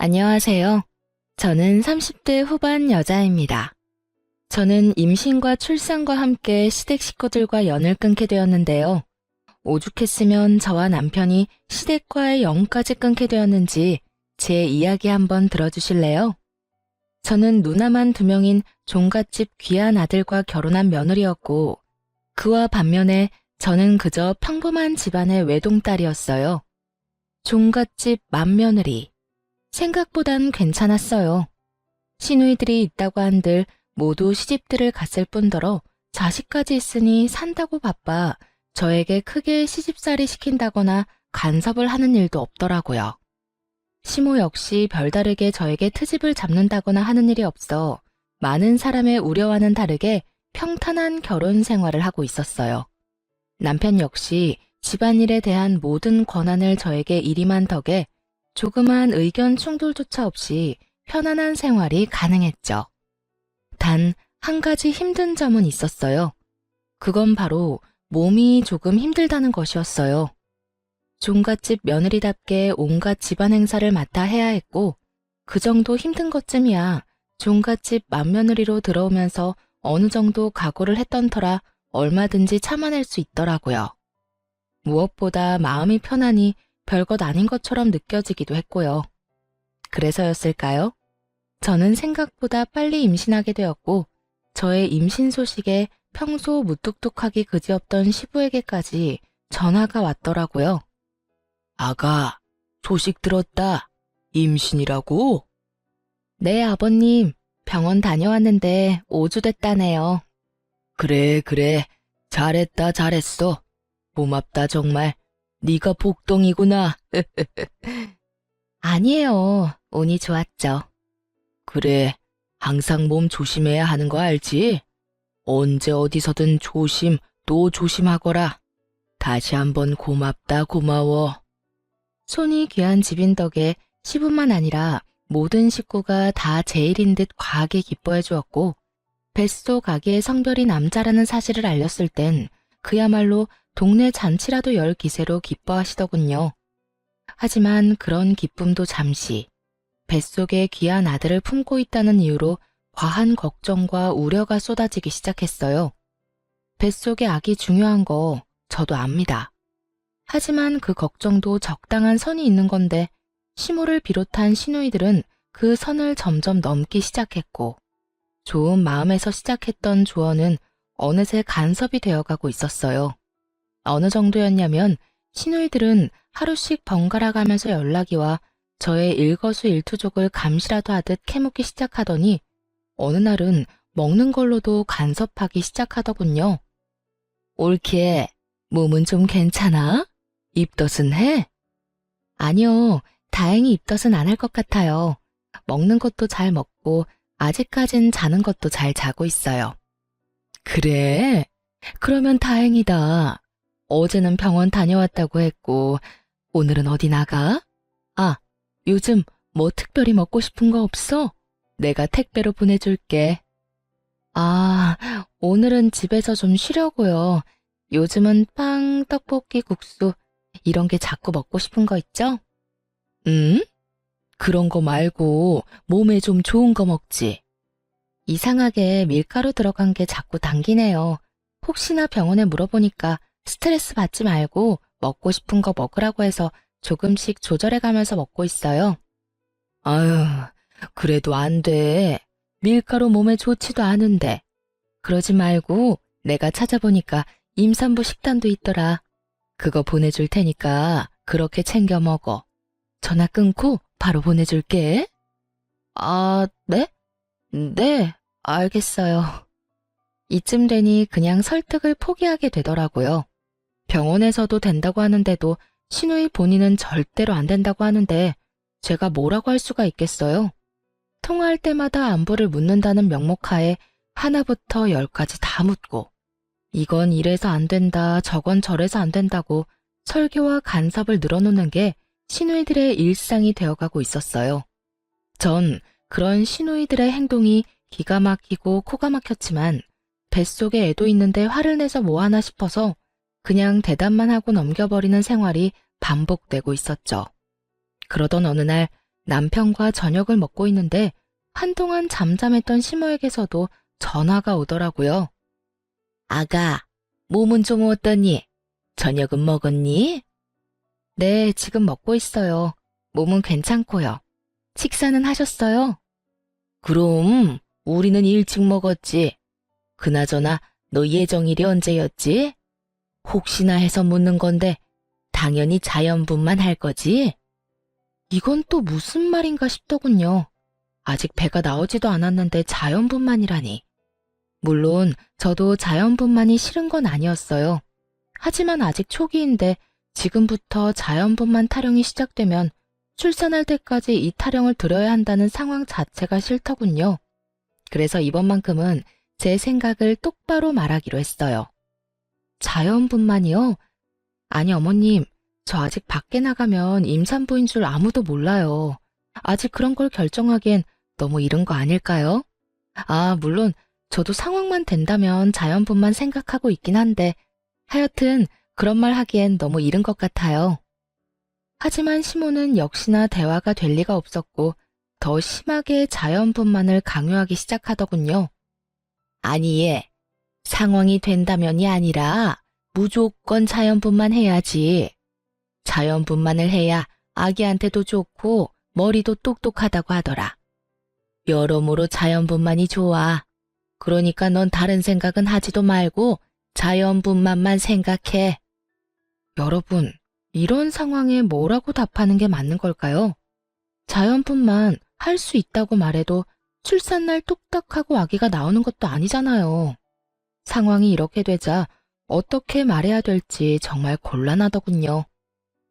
안녕하세요. 저는 30대 후반 여자입니다. 저는 임신과 출산과 함께 시댁 식구들과 연을 끊게 되었는데요. 오죽했으면 저와 남편이 시댁과의 연까지 끊게 되었는지 제 이야기 한번 들어주실래요? 저는 누나만 2명인 종갓집 귀한 아들과 결혼한 며느리였고, 그와 반면에 저는 그저 평범한 집안의 외동딸이었어요. 종갓집 맏며느리. 생각보단 괜찮았어요. 시누이들이 있다고 한들 모두 시집들을 갔을 뿐더러 자식까지 있으니 산다고 바빠 저에게 크게 시집살이 시킨다거나 간섭을 하는 일도 없더라고요. 시모 역시 별다르게 저에게 트집을 잡는다거나 하는 일이 없어 많은 사람의 우려와는 다르게 평탄한 결혼 생활을 하고 있었어요. 남편 역시 집안일에 대한 모든 권한을 저에게 일임한 덕에 조그만 의견 충돌조차 없이 편안한 생활이 가능했죠. 단 한 가지 힘든 점은 있었어요. 그건 바로 몸이 조금 힘들다는 것이었어요. 종갓집 며느리답게 온갖 집안 행사를 맡아 해야 했고, 그 정도 힘든 것쯤이야 종갓집 맏며느리로 들어오면서 어느 정도 각오를 했던 터라 얼마든지 참아낼 수 있더라고요. 무엇보다 마음이 편하니 별것 아닌 것처럼 느껴지기도 했고요. 그래서였을까요? 저는 생각보다 빨리 임신하게 되었고, 저의 임신 소식에 평소 무뚝뚝하기 그지없던 시부에게까지 전화가 왔더라고요. 아가, 소식 들었다. 임신이라고? 네, 아버님. 병원 다녀왔는데 5주 됐다네요. 그래. 잘했다, 잘했어. 고맙다, 정말. 네가 복덩이구나. 아니에요. 운이 좋았죠. 그래, 항상 몸 조심해야 하는 거 알지? 언제 어디서든 조심 또 조심하거라. 다시 한번 고맙다, 고마워. 손이 귀한 집인 덕에 시부만 아니라 모든 식구가 다 제 일인 듯 과하게 기뻐해 주었고, 뱃속 아기의 성별이 남자라는 사실을 알렸을 땐 그야말로 동네 잔치라도 열 기세로 기뻐하시더군요. 하지만 그런 기쁨도 잠시, 뱃속에 귀한 아들을 품고 있다는 이유로 과한 걱정과 우려가 쏟아지기 시작했어요. 뱃속의 아기 중요한 거 저도 압니다. 하지만 그 걱정도 적당한 선이 있는 건데, 시모를 비롯한 시누이들은 그 선을 점점 넘기 시작했고, 좋은 마음에서 시작했던 조언은 어느새 간섭이 되어가고 있었어요. 어느 정도였냐면 시누이들은 하루씩 번갈아 가면서 연락이 와 저의 일거수일투족을 감시라도 하듯 캐묻기 시작하더니 어느 날은 먹는 걸로도 간섭하기 시작하더군요. 옳게, 몸은 좀 괜찮아? 입덧은 해? 아니요, 다행히 입덧은 안 할 것 같아요. 먹는 것도 잘 먹고 아직까진 자는 것도 잘 자고 있어요. 그래? 그러면 다행이다. 어제는 병원 다녀왔다고 했고, 오늘은 어디 나가? 아, 요즘 뭐 특별히 먹고 싶은 거 없어? 내가 택배로 보내줄게. 아, 오늘은 집에서 좀 쉬려고요. 요즘은 빵, 떡볶이, 국수, 이런 게 자꾸 먹고 싶은 거 있죠? 응? 그런 거 말고 몸에 좀 좋은 거 먹지. 이상하게 밀가루 들어간 게 자꾸 당기네요. 혹시나 병원에 물어보니까 스트레스 받지 말고 먹고 싶은 거 먹으라고 해서 조금씩 조절해 가면서 먹고 있어요. 아유, 그래도 안 돼. 밀가루 몸에 좋지도 않은데. 그러지 말고 내가 찾아보니까 임산부 식단도 있더라. 그거 보내줄 테니까 그렇게 챙겨 먹어. 전화 끊고 바로 보내줄게. 아, 네? 네, 알겠어요. 이쯤 되니 그냥 설득을 포기하게 되더라고요. 병원에서도 된다고 하는데도 시누이 본인은 절대로 안 된다고 하는데 제가 뭐라고 할 수가 있겠어요? 통화할 때마다 안부를 묻는다는 명목하에 하나부터 10까지 다 묻고, 이건 이래서 안 된다, 저건 저래서 안 된다고 설교와 간섭을 늘어놓는 게 시누이들의 일상이 되어가고 있었어요. 전 그런 시누이들의 행동이 기가 막히고 코가 막혔지만 뱃속에 애도 있는데 화를 내서 뭐하나 싶어서 그냥 대답만 하고 넘겨버리는 생활이 반복되고 있었죠. 그러던 어느 날 남편과 저녁을 먹고 있는데 한동안 잠잠했던 시모에게서도 전화가 오더라고요. 아가, 몸은 좀 어떠니? 저녁은 먹었니? 네, 지금 먹고 있어요. 몸은 괜찮고요. 식사는 하셨어요? 그럼 우리는 일찍 먹었지. 그나저나 너 예정일이 언제였지? 혹시나 해서 묻는 건데 당연히 자연분만 할 거지? 이건 또 무슨 말인가 싶더군요. 아직 배가 나오지도 않았는데 자연분만이라니. 물론 저도 자연분만이 싫은 건 아니었어요. 하지만 아직 초기인데 지금부터 자연분만 타령이 시작되면 출산할 때까지 이 타령을 들어야 한다는 상황 자체가 싫더군요. 그래서 이번만큼은 제 생각을 똑바로 말하기로 했어요. 자연분만이요? 아니 어머님, 저 아직 밖에 나가면 임산부인 줄 아무도 몰라요. 아직 그런 걸 결정하기엔 너무 이른 거 아닐까요? 아, 물론 저도 상황만 된다면 자연분만 생각하고 있긴 한데 하여튼 그런 말 하기엔 너무 이른 것 같아요. 하지만 시모는 역시나 대화가 될 리가 없었고 더 심하게 자연분만을 강요하기 시작하더군요. 아니, 얘, 상황이 된다면이 아니라 무조건 자연분만 해야지. 자연분만을 해야 아기한테도 좋고 머리도 똑똑하다고 하더라. 여러모로 자연분만이 좋아. 그러니까 넌 다른 생각은 하지도 말고 자연분만만 생각해. 여러분, 이런 상황에 뭐라고 답하는 게 맞는 걸까요? 자연분만 할 수 있다고 말해도 출산날 뚝딱하고 아기가 나오는 것도 아니잖아요. 상황이 이렇게 되자 어떻게 말해야 될지 정말 곤란하더군요.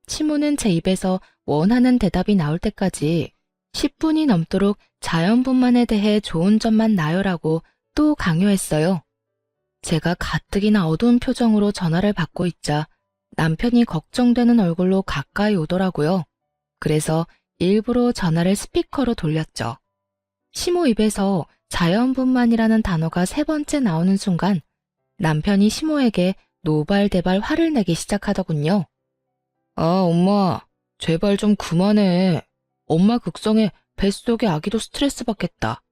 시모는 제 입에서 원하는 대답이 나올 때까지 10분이 넘도록 자연분만에 대해 좋은 점만 나열하고 또 강요했어요. 제가 가뜩이나 어두운 표정으로 전화를 받고 있자 남편이 걱정되는 얼굴로 가까이 오더라고요. 그래서 일부러 전화를 스피커로 돌렸죠. 시모 입에서 자연분만이라는 단어가 세 번째 나오는 순간 남편이 시모에게 노발대발 화를 내기 시작하더군요. 아, 엄마, 제발 좀 그만해. 엄마 극성에 뱃속의 아기도 스트레스 받겠다.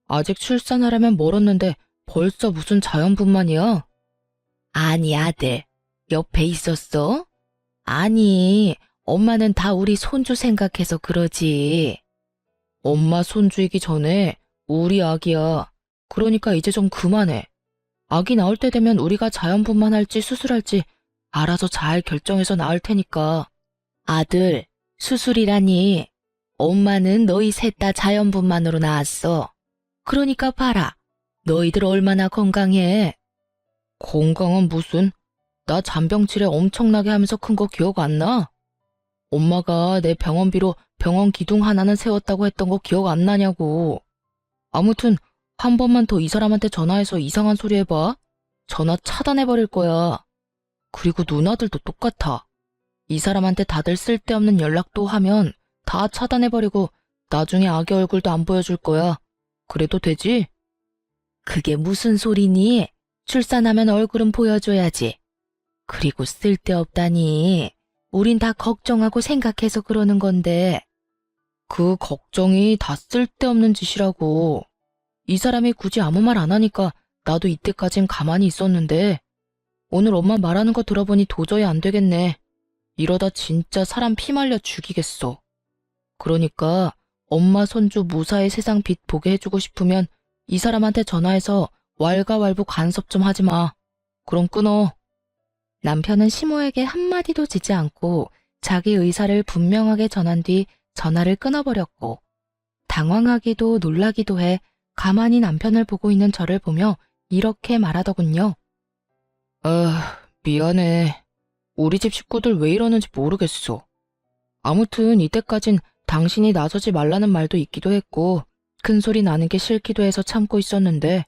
아직 출산하려면 멀었는데 벌써 무슨 자연분만이야? 아니, 아들, 옆에 있었어? 아니, 엄마는 다 우리 손주 생각해서 그러지. 엄마 손주이기 전에 우리 아기야. 그러니까 이제 좀 그만해. 아기 나올 때 되면 우리가 자연분만할지 수술할지 알아서 잘 결정해서 나을 테니까. 아들, 수술이라니. 엄마는 너희 셋 다 자연분만으로 낳았어. 그러니까 봐라. 너희들 얼마나 건강해. 건강은 무슨? 나 잔병치레 엄청나게 하면서 큰 거 기억 안 나? 엄마가 내 병원비로 병원 기둥 하나는 세웠다고 했던 거 기억 안 나냐고. 아무튼 한 번만 더 이 사람한테 전화해서 이상한 소리 해봐. 전화 차단해버릴 거야. 그리고 누나들도 똑같아. 이 사람한테 다들 쓸데없는 연락도 하면 다 차단해버리고 나중에 아기 얼굴도 안 보여줄 거야. 그래도 되지? 그게 무슨 소리니? 출산하면 얼굴은 보여줘야지. 그리고 쓸데없다니. 우린 다 걱정하고 생각해서 그러는 건데. 그 걱정이 다 쓸데없는 짓이라고. 이 사람이 굳이 아무 말 안 하니까 나도 이때까진 가만히 있었는데 오늘 엄마 말하는 거 들어보니 도저히 안 되겠네. 이러다 진짜 사람 피말려 죽이겠어. 그러니까 엄마 손주 무사히 세상 빛 보게 해주고 싶으면 이 사람한테 전화해서 왈가왈부 간섭 좀 하지 마. 그럼 끊어. 남편은 시모에게 한마디도 지지 않고 자기 의사를 분명하게 전한 뒤 전화를 끊어버렸고 당황하기도 놀라기도 해 가만히 남편을 보고 있는 저를 보며 이렇게 말하더군요. 미안해. 우리 집 식구들 왜 이러는지 모르겠어. 아무튼 이때까진 당신이 나서지 말라는 말도 있기도 했고 큰 소리 나는 게 싫기도 해서 참고 있었는데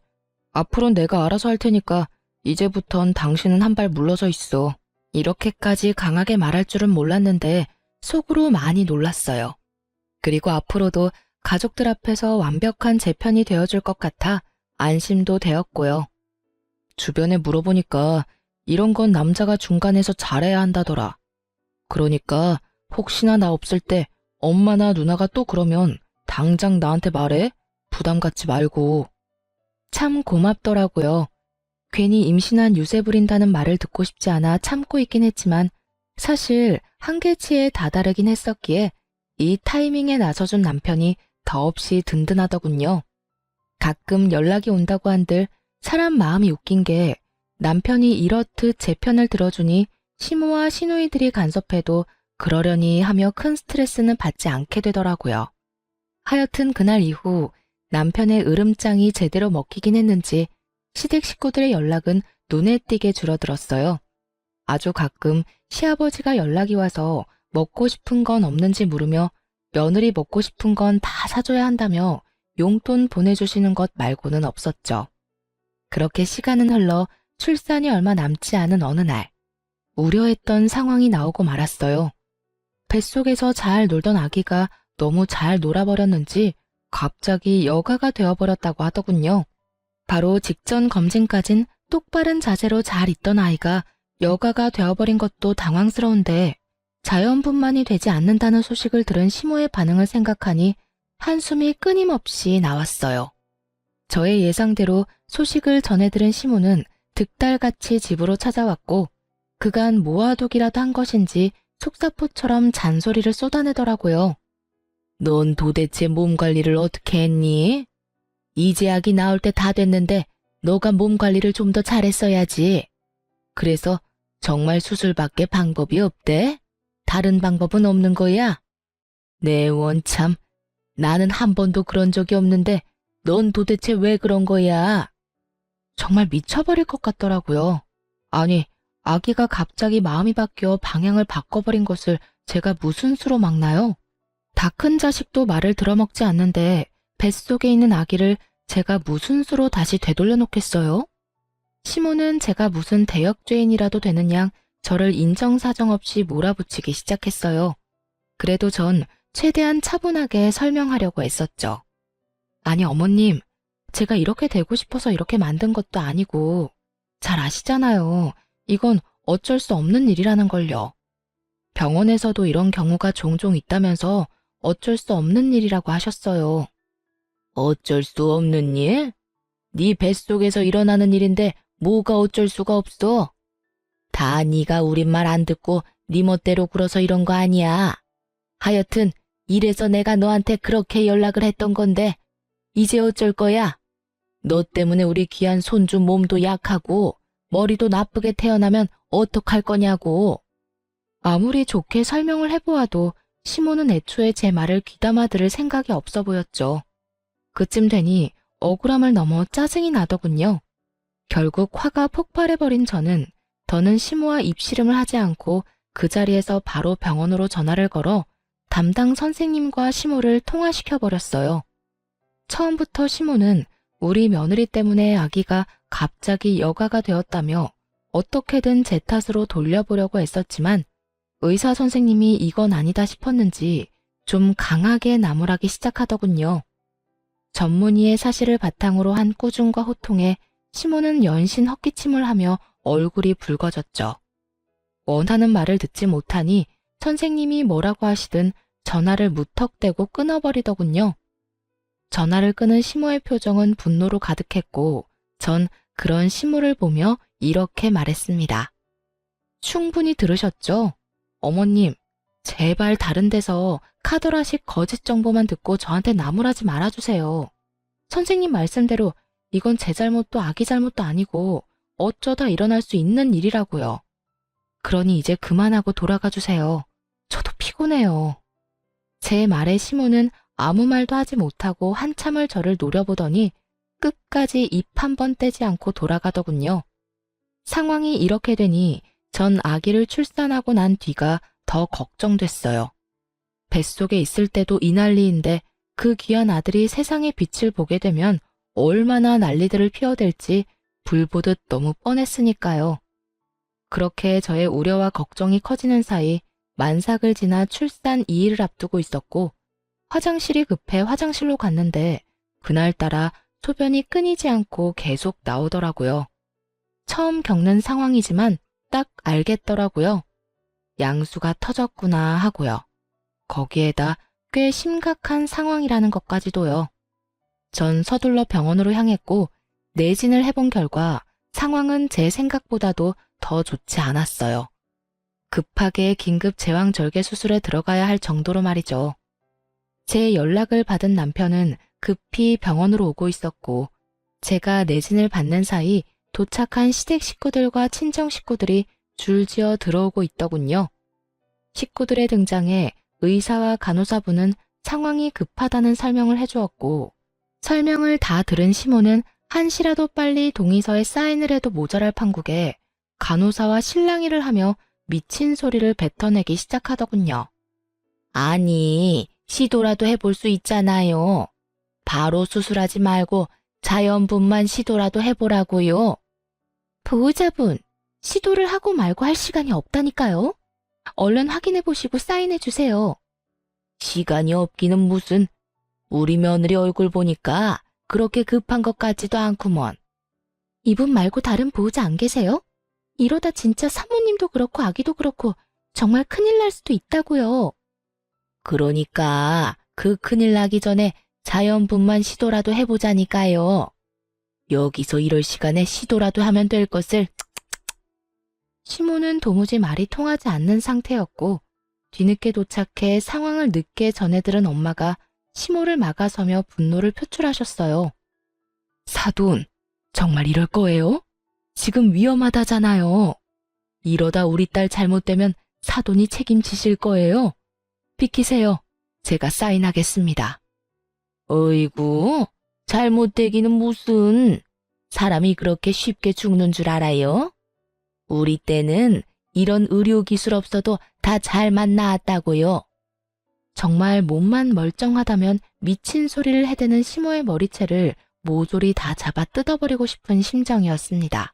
앞으로는 내가 알아서 할 테니까 이제부턴 당신은 한 발 물러서 있어. 이렇게까지 강하게 말할 줄은 몰랐는데 속으로 많이 놀랐어요. 그리고 앞으로도 가족들 앞에서 완벽한 제 편이 되어줄 것 같아 안심도 되었고요. 주변에 물어보니까 이런 건 남자가 중간에서 잘해야 한다더라. 그러니까 혹시나 나 없을 때 엄마나 누나가 또 그러면 당장 나한테 말해. 부담 갖지 말고. 참 고맙더라고요. 괜히 임신한 유세 부린다는 말을 듣고 싶지 않아 참고 있긴 했지만 사실 한계치에 다다르긴 했었기에 이 타이밍에 나서준 남편이 더없이 든든하더군요. 가끔 연락이 온다고 한들 사람 마음이 웃긴 게 남편이 이렇듯 제 편을 들어주니 시모와 시누이들이 간섭해도 그러려니 하며 큰 스트레스는 받지 않게 되더라고요. 하여튼 그날 이후 남편의 으름장이 제대로 먹히긴 했는지 시댁 식구들의 연락은 눈에 띄게 줄어들었어요. 아주 가끔 시아버지가 연락이 와서 먹고 싶은 건 없는지 물으며 며느리 먹고 싶은 건 다 사줘야 한다며 용돈 보내주시는 것 말고는 없었죠. 그렇게 시간은 흘러 출산이 얼마 남지 않은 어느 날 우려했던 상황이 나오고 말았어요. 뱃속에서 잘 놀던 아기가 너무 잘 놀아버렸는지 갑자기 여가가 되어버렸다고 하더군요. 바로 직전 검진까진 똑바른 자세로 잘 있던 아이가 여가가 되어버린 것도 당황스러운데 자연분만이 되지 않는다는 소식을 들은 시모의 반응을 생각하니 한숨이 끊임없이 나왔어요. 저의 예상대로 소식을 전해들은 시모는 득달같이 집으로 찾아왔고 그간 모아두기라도 한 것인지 속사포처럼 잔소리를 쏟아내더라고요. 넌 도대체 몸 관리를 어떻게 했니? 이제 아기 나올 때 다 됐는데 너가 몸 관리를 좀 더 잘했어야지. 그래서 정말 수술밖에 방법이 없대? 다른 방법은 없는 거야? 내 원참, 나는 한 번도 그런 적이 없는데 넌 도대체 왜 그런 거야? 정말 미쳐버릴 것 같더라고요. 아니, 아기가 갑자기 마음이 바뀌어 방향을 바꿔버린 것을 제가 무슨 수로 막나요? 다 큰 자식도 말을 들어먹지 않는데 뱃속에 있는 아기를 제가 무슨 수로 다시 되돌려 놓겠어요? 시모는 제가 무슨 대역죄인이라도 되는 양 저를 인정사정 없이 몰아붙이기 시작했어요. 그래도 전 최대한 차분하게 설명하려고 애썼죠. 아니 어머님, 제가 이렇게 되고 싶어서 이렇게 만든 것도 아니고 잘 아시잖아요. 이건 어쩔 수 없는 일이라는 걸요. 병원에서도 이런 경우가 종종 있다면서 어쩔 수 없는 일이라고 하셨어요. 어쩔 수 없는 일? 네 뱃속에서 일어나는 일인데 뭐가 어쩔 수가 없어? 다 네가 우리 말 안 듣고 네 멋대로 굴어서 이런 거 아니야. 하여튼 이래서 내가 너한테 그렇게 연락을 했던 건데 이제 어쩔 거야? 너 때문에 우리 귀한 손주 몸도 약하고 머리도 나쁘게 태어나면 어떡할 거냐고. 아무리 좋게 설명을 해보아도 시모는 애초에 제 말을 귀담아 들을 생각이 없어 보였죠. 그쯤 되니 억울함을 넘어 짜증이 나더군요. 결국 화가 폭발해버린 저는 더는 시모와 입씨름을 하지 않고 그 자리에서 바로 병원으로 전화를 걸어 담당 선생님과 시모를 통화시켜버렸어요. 처음부터 시모는 우리 며느리 때문에 아기가 갑자기 여가가 되었다며 어떻게든 제 탓으로 돌려보려고 애썼지만 의사 선생님이 이건 아니다 싶었는지 좀 강하게 나무라기 시작하더군요. 전문의의 사실을 바탕으로 한 꾸중과 호통에 시모는 연신 헛기침을 하며 얼굴이 붉어졌죠. 원하는 말을 듣지 못하니 선생님이 뭐라고 하시든 전화를 무턱대고 끊어버리더군요. 전화를 끊은 시모의 표정은 분노로 가득했고 전 그런 시모를 보며 이렇게 말했습니다. 충분히 들으셨죠? 어머님, 제발 다른 데서 카더라식 거짓 정보만 듣고 저한테 나무라지 말아주세요. 선생님 말씀대로 이건 제 잘못도 아기 잘못도 아니고 어쩌다 일어날 수 있는 일이라고요. 그러니 이제 그만하고 돌아가 주세요. 저도 피곤해요. 제 말에 시모는 아무 말도 하지 못하고 한참을 저를 노려보더니 끝까지 입 한 번 떼지 않고 돌아가더군요. 상황이 이렇게 되니 전 아기를 출산하고 난 뒤가 더 걱정됐어요. 뱃속에 있을 때도 이 난리인데 그 귀한 아들이 세상의 빛을 보게 되면 얼마나 난리들을 피워댈지 불보듯 너무 뻔했으니까요. 그렇게 저의 우려와 걱정이 커지는 사이 만삭을 지나 출산 2일을 앞두고 있었고 화장실이 급해 화장실로 갔는데 그날따라 소변이 끊이지 않고 계속 나오더라고요. 처음 겪는 상황이지만 딱 알겠더라고요. 양수가 터졌구나 하고요. 거기에다 꽤 심각한 상황이라는 것까지도요. 전 서둘러 병원으로 향했고 내진을 해본 결과 상황은 제 생각보다도 더 좋지 않았어요. 급하게 긴급 제왕절개 수술에 들어가야 할 정도로 말이죠. 제 연락을 받은 남편은 급히 병원으로 오고 있었고 제가 내진을 받는 사이 도착한 시댁 식구들과 친정 식구들이 줄지어 들어오고 있더군요. 식구들의 등장에 의사와 간호사분은 상황이 급하다는 설명을 해주었고 설명을 다 들은 시모는 한시라도 빨리 동의서에 사인을 해도 모자랄 판국에 간호사와 실랑이를 하며 미친 소리를 뱉어내기 시작하더군요. 아니, 시도라도 해볼 수 있잖아요. 바로 수술하지 말고 자연분만 시도라도 해보라고요. 보호자분, 시도를 하고 말고 할 시간이 없다니까요. 얼른 확인해보시고 사인해주세요. 시간이 없기는 무슨. 우리 며느리 얼굴 보니까 그렇게 급한 것 같지도 않구먼. 이분 말고 다른 보호자 안 계세요? 이러다 진짜 사모님도 그렇고 아기도 그렇고 정말 큰일 날 수도 있다고요. 그러니까 그 큰일 나기 전에 자연분만 시도라도 해보자니까요. 여기서 이럴 시간에 시도라도 하면 될 것을. 시모는 도무지 말이 통하지 않는 상태였고 뒤늦게 도착해 상황을 늦게 전해들은 엄마가 시모를 막아서며 분노를 표출하셨어요. 사돈, 정말 이럴 거예요? 지금 위험하다잖아요. 이러다 우리 딸 잘못되면 사돈이 책임지실 거예요. 비키세요. 제가 사인하겠습니다. 어이구, 잘못되기는 무슨. 사람이 그렇게 쉽게 죽는 줄 알아요? 우리 때는 이런 의료기술 없어도 다 잘만 나았다고요. 정말 몸만 멀쩡하다면 미친 소리를 해대는 시모의 머리채를 모조리 다 잡아 뜯어버리고 싶은 심정이었습니다.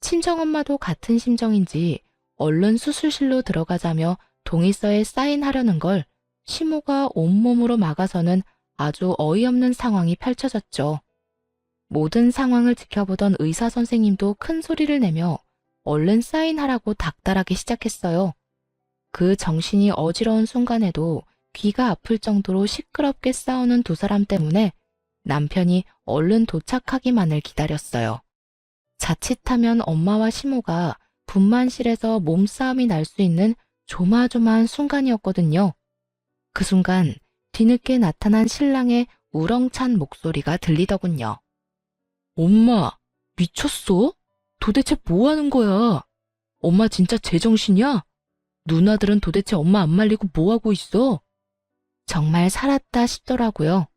친정엄마도 같은 심정인지 얼른 수술실로 들어가자며 동의서에 사인하려는 걸 시모가 온몸으로 막아서는 아주 어이없는 상황이 펼쳐졌죠. 모든 상황을 지켜보던 의사 선생님도 큰 소리를 내며 얼른 사인하라고 닥달하기 시작했어요. 그 정신이 어지러운 순간에도 귀가 아플 정도로 시끄럽게 싸우는 두 사람 때문에 남편이 얼른 도착하기만을 기다렸어요. 자칫하면 엄마와 시모가 분만실에서 몸싸움이 날 수 있는 조마조마한 순간이었거든요. 그 순간 뒤늦게 나타난 신랑의 우렁찬 목소리가 들리더군요. 엄마, 미쳤어? 도대체 뭐 하는 거야? 엄마 진짜 제정신이야? 누나들은 도대체 엄마 안 말리고 뭐 하고 있어? 정말 살았다 싶더라고요.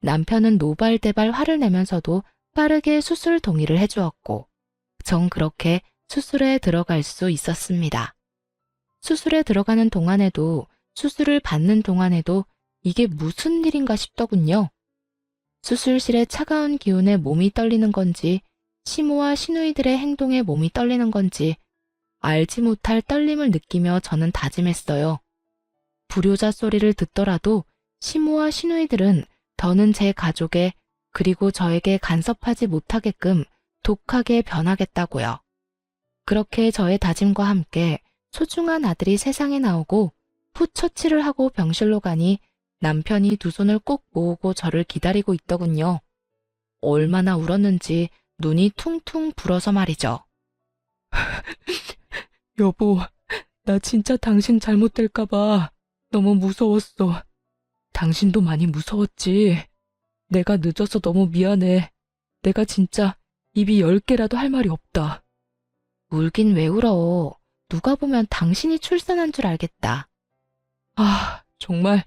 남편은 노발대발 화를 내면서도 빠르게 수술 동의를 해주었고 전 그렇게 수술에 들어갈 수 있었습니다. 수술에 들어가는 동안에도 수술을 받는 동안에도 이게 무슨 일인가 싶더군요. 수술실의 차가운 기운에 몸이 떨리는 건지 시모와 시누이들의 행동에 몸이 떨리는 건지 알지 못할 떨림을 느끼며 저는 다짐했어요. 불효자 소리를 듣더라도 시모와 시누이들은 더는 제 가족에 그리고 저에게 간섭하지 못하게끔 독하게 변하겠다고요. 그렇게 저의 다짐과 함께 소중한 아들이 세상에 나오고 풋처치를 하고 병실로 가니 남편이 두 손을 꼭 모으고 저를 기다리고 있더군요. 얼마나 울었는지 눈이 퉁퉁 불어서 말이죠. 여보, 나 진짜 당신 잘못될까봐 너무 무서웠어. 당신도 많이 무서웠지. 내가 늦어서 너무 미안해. 내가 진짜 입이 10개라도 할 말이 없다. 울긴 왜 울어. 누가 보면 당신이 출산한 줄 알겠다. 아, 정말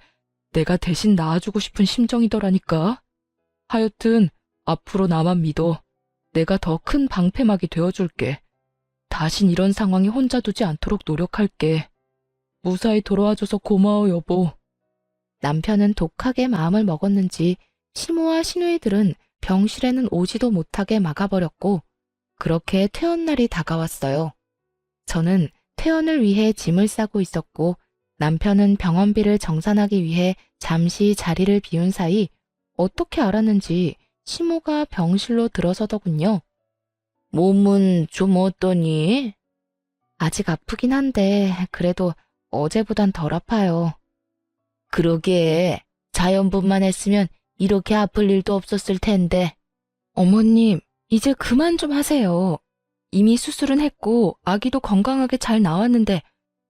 내가 대신 낳아주고 싶은 심정이더라니까. 하여튼 앞으로 나만 믿어. 내가 더 큰 방패막이 되어줄게. 다신 이런 상황에 혼자 두지 않도록 노력할게. 무사히 돌아와줘서 고마워, 여보. 남편은 독하게 마음을 먹었는지 시모와 시누이들은 병실에는 오지도 못하게 막아버렸고 그렇게 퇴원날이 다가왔어요. 저는 퇴원을 위해 짐을 싸고 있었고 남편은 병원비를 정산하기 위해 잠시 자리를 비운 사이 어떻게 알았는지 시모가 병실로 들어서더군요. 몸은 좀 어떠니? 아직 아프긴 한데 그래도 어제보단 덜 아파요. 그러게, 자연분만 했으면 이렇게 아플 일도 없었을 텐데. 어머님, 이제 그만 좀 하세요. 이미 수술은 했고 아기도 건강하게 잘 나왔는데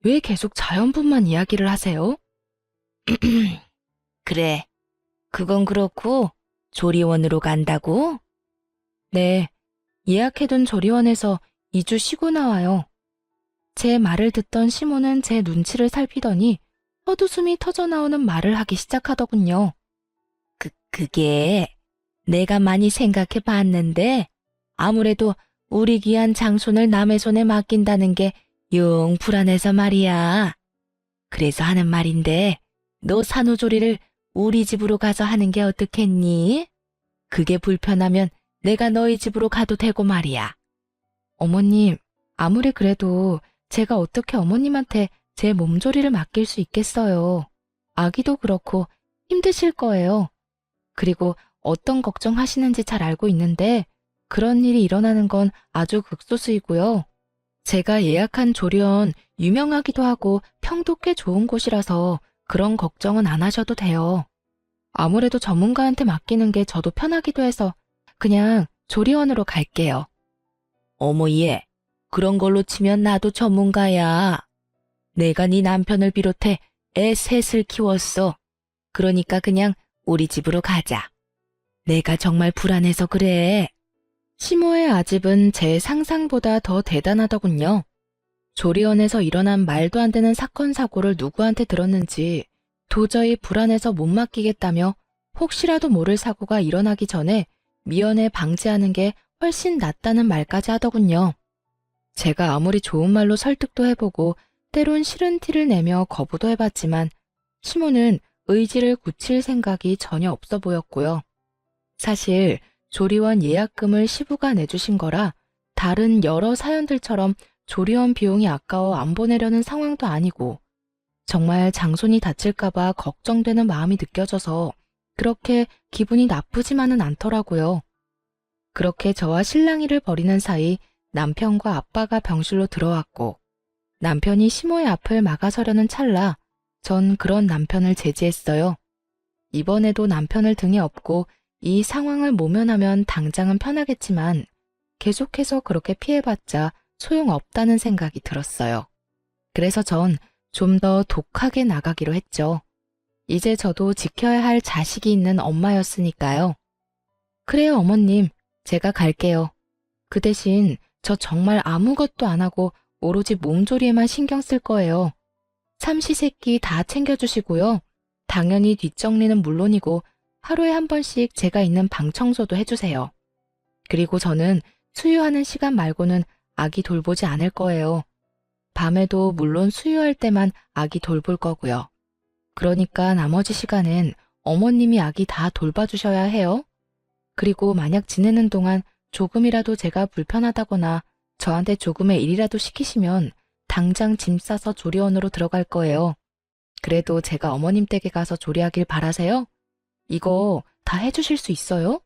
왜 계속 자연분만 이야기를 하세요? 그래, 그건 그렇고 조리원으로 간다고? 네, 예약해둔 조리원에서 2주 쉬고 나와요. 제 말을 듣던 시모는 제 눈치를 살피더니 헛웃음이 터져나오는 말을 하기 시작하더군요. 그게 내가 많이 생각해 봤는데 아무래도 우리 귀한 장손을 남의 손에 맡긴다는 게 영 불안해서 말이야. 그래서 하는 말인데 너 산후조리를 우리 집으로 가서 하는 게 어떻겠니? 그게 불편하면 내가 너희 집으로 가도 되고 말이야. 어머님, 아무리 그래도 제가 어떻게 어머님한테 제 몸조리를 맡길 수 있겠어요. 아기도 그렇고 힘드실 거예요. 그리고 어떤 걱정하시는지 잘 알고 있는데 그런 일이 일어나는 건 아주 극소수이고요. 제가 예약한 조리원 유명하기도 하고 평도 꽤 좋은 곳이라서 그런 걱정은 안 하셔도 돼요. 아무래도 전문가한테 맡기는 게 저도 편하기도 해서 그냥 조리원으로 갈게요. 어머 얘, 그런 걸로 치면 나도 전문가야. 내가 네 남편을 비롯해 애 셋을 키웠어. 그러니까 그냥 우리 집으로 가자. 내가 정말 불안해서 그래. 시모의 아집은 제 상상보다 더 대단하더군요. 조리원에서 일어난 말도 안 되는 사건 사고를 누구한테 들었는지 도저히 불안해서 못 맡기겠다며 혹시라도 모를 사고가 일어나기 전에 미연에 방지하는 게 훨씬 낫다는 말까지 하더군요. 제가 아무리 좋은 말로 설득도 해보고 때론 싫은 티를 내며 거부도 해봤지만 시모는 의지를 굳힐 생각이 전혀 없어 보였고요. 사실 조리원 예약금을 시부가 내주신 거라 다른 여러 사연들처럼 조리원 비용이 아까워 안 보내려는 상황도 아니고 정말 장손이 다칠까봐 걱정되는 마음이 느껴져서 그렇게 기분이 나쁘지만은 않더라고요. 그렇게 저와 실랑이를 벌이는 사이 남편과 아빠가 병실로 들어왔고 남편이 시모의 앞을 막아서려는 찰나 전 그런 남편을 제지했어요. 이번에도 남편을 등에 업고 이 상황을 모면하면 당장은 편하겠지만 계속해서 그렇게 피해봤자 소용없다는 생각이 들었어요. 그래서 전 좀 더 독하게 나가기로 했죠. 이제 저도 지켜야 할 자식이 있는 엄마였으니까요. 그래요, 어머님. 제가 갈게요. 그 대신 저 정말 아무것도 안 하고 오로지 몸조리에만 신경 쓸 거예요. 삼시세끼 다 챙겨주시고요. 당연히 뒷정리는 물론이고 하루에 한 번씩 제가 있는 방 청소도 해주세요. 그리고 저는 수유하는 시간 말고는 아기 돌보지 않을 거예요. 밤에도 물론 수유할 때만 아기 돌볼 거고요. 그러니까 나머지 시간엔 어머님이 아기 다 돌봐주셔야 해요. 그리고 만약 지내는 동안 조금이라도 제가 불편하다거나 저한테 조금의 일이라도 시키시면 당장 짐 싸서 조리원으로 들어갈 거예요. 그래도 제가 어머님 댁에 가서 조리하길 바라세요? 이거 다 해주실 수 있어요?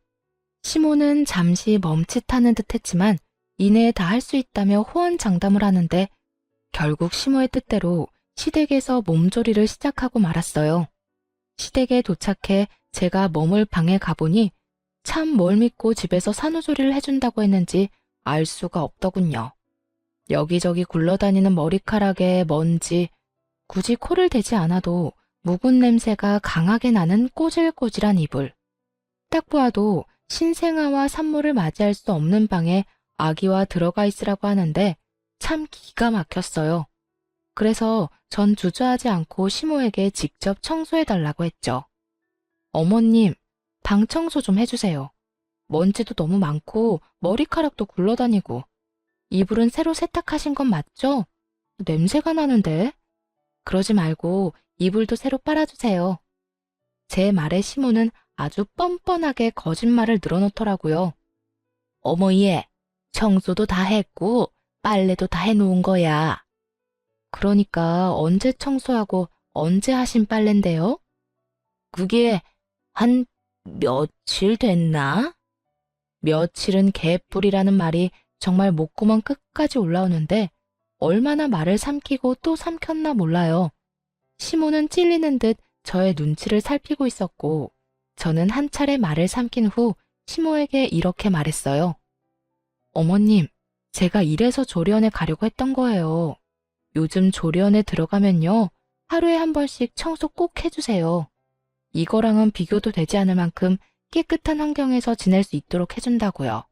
시모는 잠시 멈칫하는 듯 했지만 이내에 다 할 수 있다며 호언장담을 하는데 결국 시모의 뜻대로 시댁에서 몸조리를 시작하고 말았어요. 시댁에 도착해 제가 머물 방에 가보니 참 뭘 믿고 집에서 산후조리를 해준다고 했는지 알 수가 없더군요. 여기저기 굴러다니는 머리카락에 먼지, 굳이 코를 대지 않아도 묵은 냄새가 강하게 나는 꼬질꼬질한 이불. 딱 보아도 신생아와 산모를 맞이할 수 없는 방에 아기와 들어가 있으라고 하는데 참 기가 막혔어요. 그래서 전 주저하지 않고 시모에게 직접 청소해달라고 했죠. 어머님, 방 청소 좀 해주세요. 먼지도 너무 많고 머리카락도 굴러다니고. 이불은 새로 세탁하신 건 맞죠? 냄새가 나는데. 그러지 말고 이불도 새로 빨아주세요. 제 말에 시모는 아주 뻔뻔하게 거짓말을 늘어놓더라고요. 어머 얘, 청소도 다 했고 빨래도 다 해놓은 거야. 그러니까 언제 청소하고 언제 하신 빨래인데요? 그게 한 며칠 됐나? 며칠은 개뿔이라는 말이 정말 목구멍 끝까지 올라오는데 얼마나 말을 삼키고 또 삼켰나 몰라요. 시모는 찔리는 듯 저의 눈치를 살피고 있었고, 저는 한 차례 말을 삼킨 후 시모에게 이렇게 말했어요. 어머님, 제가 이래서 조리원에 가려고 했던 거예요. 요즘 조리원에 들어가면요, 하루에 한 번씩 청소 꼭 해주세요. 이거랑은 비교도 되지 않을 만큼 깨끗한 환경에서 지낼 수 있도록 해준다고요.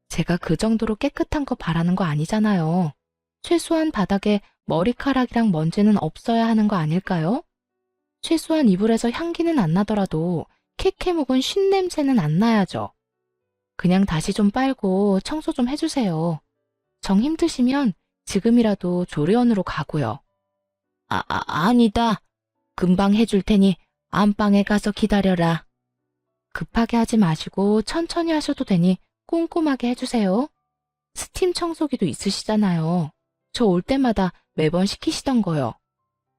제가 그 정도로 깨끗한 거 바라는 거 아니잖아요. 최소한 바닥에 머리카락이랑 먼지는 없어야 하는 거 아닐까요? 최소한 이불에서 향기는 안 나더라도 캐캐 묵은 쉰 냄새는 안 나야죠. 그냥 다시 좀 빨고 청소 좀 해주세요. 정 힘드시면 지금이라도 조리원으로 가고요. 아니다. 금방 해줄 테니 안방에 가서 기다려라. 급하게 하지 마시고 천천히 하셔도 되니 꼼꼼하게 해주세요. 스팀 청소기도 있으시잖아요. 저 올 때마다 매번 시키시던 거요.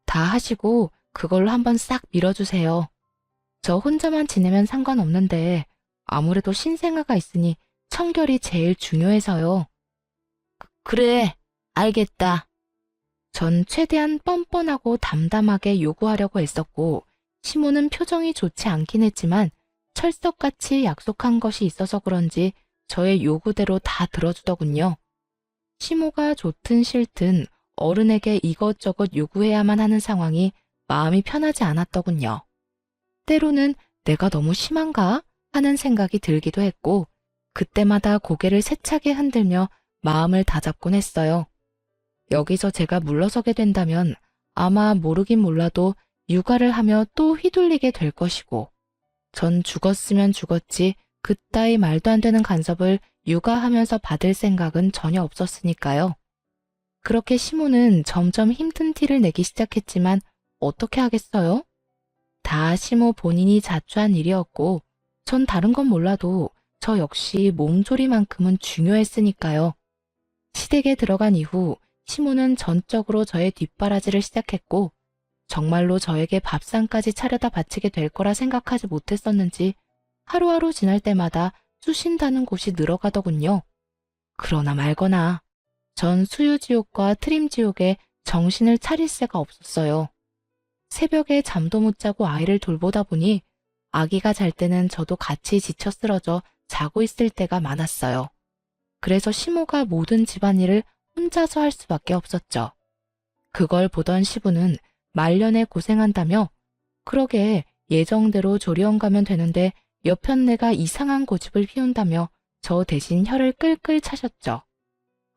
다 하시고 그걸로 한번 싹 밀어주세요. 저 혼자만 지내면 상관없는데 아무래도 신생아가 있으니 청결이 제일 중요해서요. 그래, 알겠다. 전 최대한 뻔뻔하고 담담하게 요구하려고 애썼고 시모는 표정이 좋지 않긴 했지만 철석같이 약속한 것이 있어서 그런지 저의 요구대로 다 들어주더군요. 시모가 좋든 싫든 어른에게 이것저것 요구해야만 하는 상황이 마음이 편하지 않았더군요. 때로는 내가 너무 심한가 하는 생각이 들기도 했고 그때마다 고개를 세차게 흔들며 마음을 다잡곤 했어요. 여기서 제가 물러서게 된다면 아마 모르긴 몰라도 육아를 하며 또 휘둘리게 될 것이고 전 죽었으면 죽었지 그따위 말도 안 되는 간섭을 육아하면서 받을 생각은 전혀 없었으니까요. 그렇게 시모는 점점 힘든 티를 내기 시작했지만 어떻게 하겠어요? 다 시모 본인이 자초한 일이었고 전 다른 건 몰라도 저 역시 몸조리만큼은 중요했으니까요. 시댁에 들어간 이후 시모는 전적으로 저의 뒷바라지를 시작했고 정말로 저에게 밥상까지 차려다 바치게 될 거라 생각하지 못했었는지 하루하루 지날 때마다 쑤신다는 곳이 늘어가더군요. 그러나 말거나 전 수유지옥과 트림지옥에 정신을 차릴 새가 없었어요. 새벽에 잠도 못 자고 아이를 돌보다 보니 아기가 잘 때는 저도 같이 지쳐 쓰러져 자고 있을 때가 많았어요. 그래서 시모가 모든 집안일을 혼자서 할 수밖에 없었죠. 그걸 보던 시부는 말년에 고생한다며 그러게 예정대로 조리원 가면 되는데 여편네가 이상한 고집을 피운다며 저 대신 혀를 끌끌 차셨죠.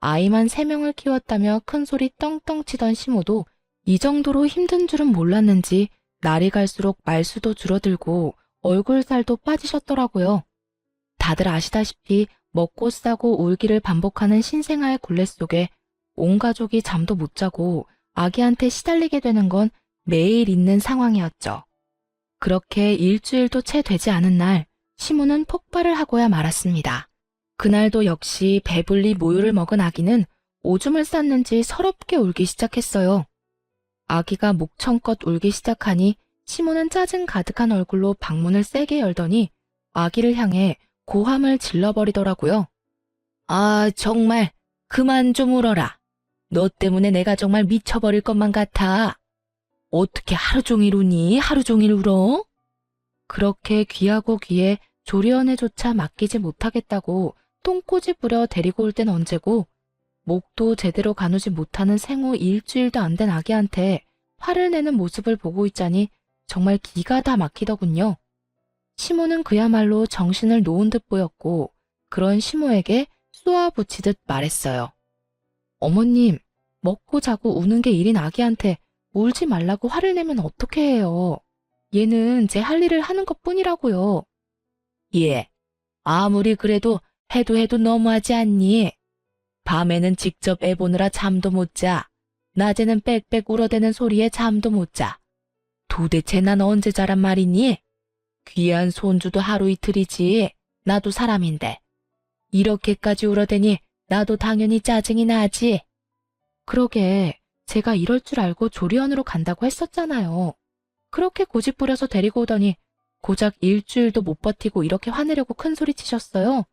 아이만 3명을 키웠다며 큰소리 떵떵 치던 시모도 이 정도로 힘든 줄은 몰랐는지 날이 갈수록 말수도 줄어들고 얼굴살도 빠지셨더라고요. 다들 아시다시피 먹고 싸고 울기를 반복하는 신생아의 굴레 속에 온 가족이 잠도 못 자고 아기한테 시달리게 되는 건 매일 있는 상황이었죠. 그렇게 일주일도 채 되지 않은 날 시모는 폭발을 하고야 말았습니다. 그날도 역시 배불리 모유를 먹은 아기는 오줌을 쌌는지 서럽게 울기 시작했어요. 아기가 목청껏 울기 시작하니 시모는 짜증 가득한 얼굴로 방문을 세게 열더니 아기를 향해 고함을 질러버리더라고요. 아, 정말 그만 좀 울어라. 너 때문에 내가 정말 미쳐버릴 것만 같아. 어떻게 하루 종일 우니? 하루 종일 울어? 그렇게 귀하고 귀에 조리원에조차 맡기지 못하겠다고 똥꼬지 부려 데리고 올 땐 언제고 목도 제대로 가누지 못하는 생후 일주일도 안 된 아기한테 화를 내는 모습을 보고 있자니 정말 기가 다 막히더군요. 시모는 그야말로 정신을 놓은 듯 보였고 그런 시모에게 쏘아붙이듯 말했어요. 어머님, 먹고 자고 우는 게 일인 아기한테 울지 말라고 화를 내면 어떻게 해요? 얘는 제 할 일을 하는 것뿐이라고요. 예, 아무리 그래도 해도 너무하지 않니? 밤에는 직접 애 보느라 잠도 못 자. 낮에는 빽빽 울어대는 소리에 잠도 못 자. 도대체 난 언제 자란 말이니? 귀한 손주도 하루 이틀이지. 나도 사람인데. 이렇게까지 울어대니 나도 당연히 짜증이 나지. 그러게 제가 이럴 줄 알고 조리원으로 간다고 했었잖아요. 그렇게 고집 부려서 데리고 오더니 고작 일주일도 못 버티고 이렇게 화내려고 큰 소리 치셨어요.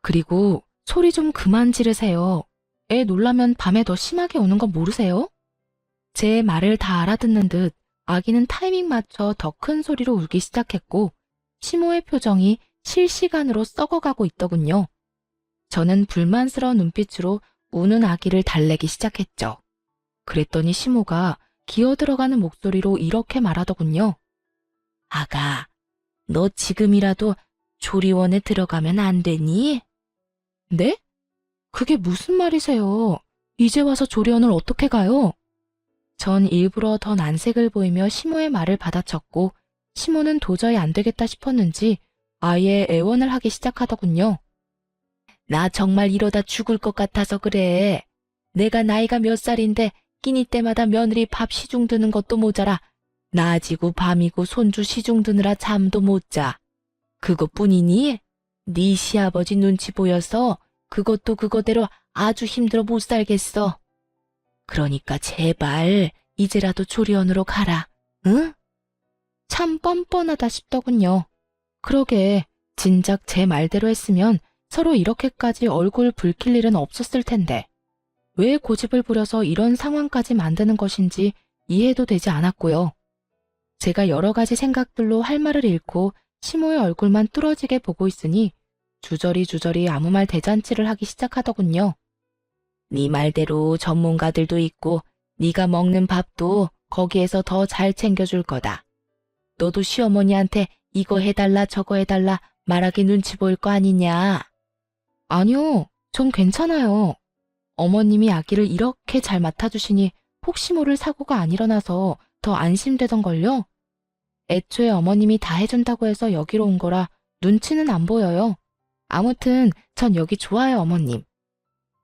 그리고 소리 좀 그만 지르세요. 애 놀라면 밤에 더 심하게 우는 거 모르세요? 제 말을 다 알아듣는 듯 아기는 타이밍 맞춰 더 큰 소리로 울기 시작했고 시모의 표정이 실시간으로 썩어가고 있더군요. 저는 불만스러운 눈빛으로 우는 아기를 달래기 시작했죠. 그랬더니 시모가 기어들어가는 목소리로 이렇게 말하더군요. 아가, 너 지금이라도 조리원에 들어가면 안 되니? 네? 그게 무슨 말이세요? 이제 와서 조리원을 어떻게 가요? 전 일부러 더 난색을 보이며 시모의 말을 받아쳤고 시모는 도저히 안 되겠다 싶었는지 아예 애원을 하기 시작하더군요. 나 정말 이러다 죽을 것 같아서 그래. 내가 나이가 몇 살인데 끼니 때마다 며느리 밥 시중 드는 것도 모자라 낮이고 밤이고 손주 시중 드느라 잠도 못 자. 그것뿐이니? 네 시아버지 눈치 보여서 그것도 그거대로 아주 힘들어 못 살겠어. 그러니까 제발 이제라도 조리원으로 가라. 응? 참 뻔뻔하다 싶더군요. 그러게 진작 제 말대로 했으면 서로 이렇게까지 얼굴 붉힐 일은 없었을 텐데 왜 고집을 부려서 이런 상황까지 만드는 것인지 이해도 되지 않았고요. 제가 여러 가지 생각들로 할 말을 잃고 시모의 얼굴만 뚫어지게 보고 있으니 주저리 아무 말 대잔치를 하기 시작하더군요. 네 말대로 전문가들도 있고 네가 먹는 밥도 거기에서 더 잘 챙겨줄 거다. 너도 시어머니한테 이거 해달라 저거 해달라 말하기 눈치 보일 거 아니냐. 아니요, 전 괜찮아요. 어머님이 아기를 이렇게 잘 맡아주시니 혹시 모를 사고가 안 일어나서 더 안심되던걸요. 애초에 어머님이 다 해준다고 해서 여기로 온 거라 눈치는 안 보여요. 아무튼 전 여기 좋아요, 어머님.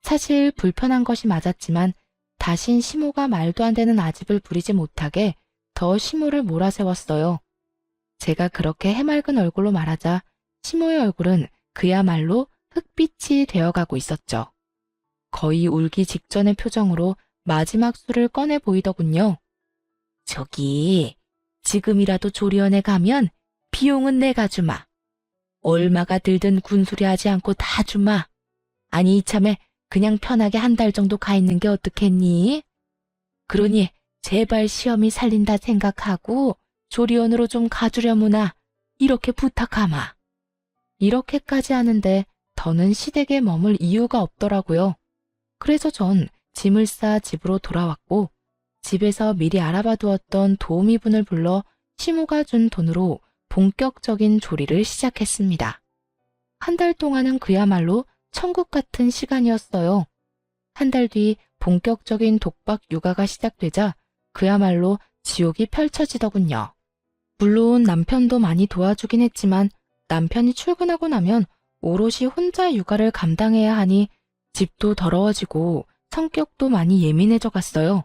사실 불편한 것이 맞았지만 다신 시모가 말도 안 되는 아집을 부리지 못하게 더 시모를 몰아세웠어요. 제가 그렇게 해맑은 얼굴로 말하자 시모의 얼굴은 그야말로 흑빛이 되어가고 있었죠. 거의 울기 직전의 표정으로 마지막 술을 꺼내 보이더군요. 저기, 지금이라도 조리원에 가면 비용은 내가 주마. 얼마가 들든 군소리 하지 않고 다 주마. 아니 이참에 그냥 편하게 한 달 정도 가 있는 게 어떻겠니? 그러니 제발 시험이 살린다 생각하고 조리원으로 좀 가주려무나 이렇게 부탁하마. 이렇게까지 하는데 더는 시댁에 머물 이유가 없더라고요. 그래서 전 짐을 싸 집으로 돌아왔고 집에서 미리 알아봐 두었던 도우미분을 불러 시모가 준 돈으로 본격적인 조리를 시작했습니다. 한 달 동안은 그야말로 천국 같은 시간이었어요. 한 달 뒤 본격적인 독박 육아가 시작되자 그야말로 지옥이 펼쳐지더군요. 물론 남편도 많이 도와주긴 했지만 남편이 출근하고 나면 오롯이 혼자 육아를 감당해야 하니 집도 더러워지고 성격도 많이 예민해져 갔어요.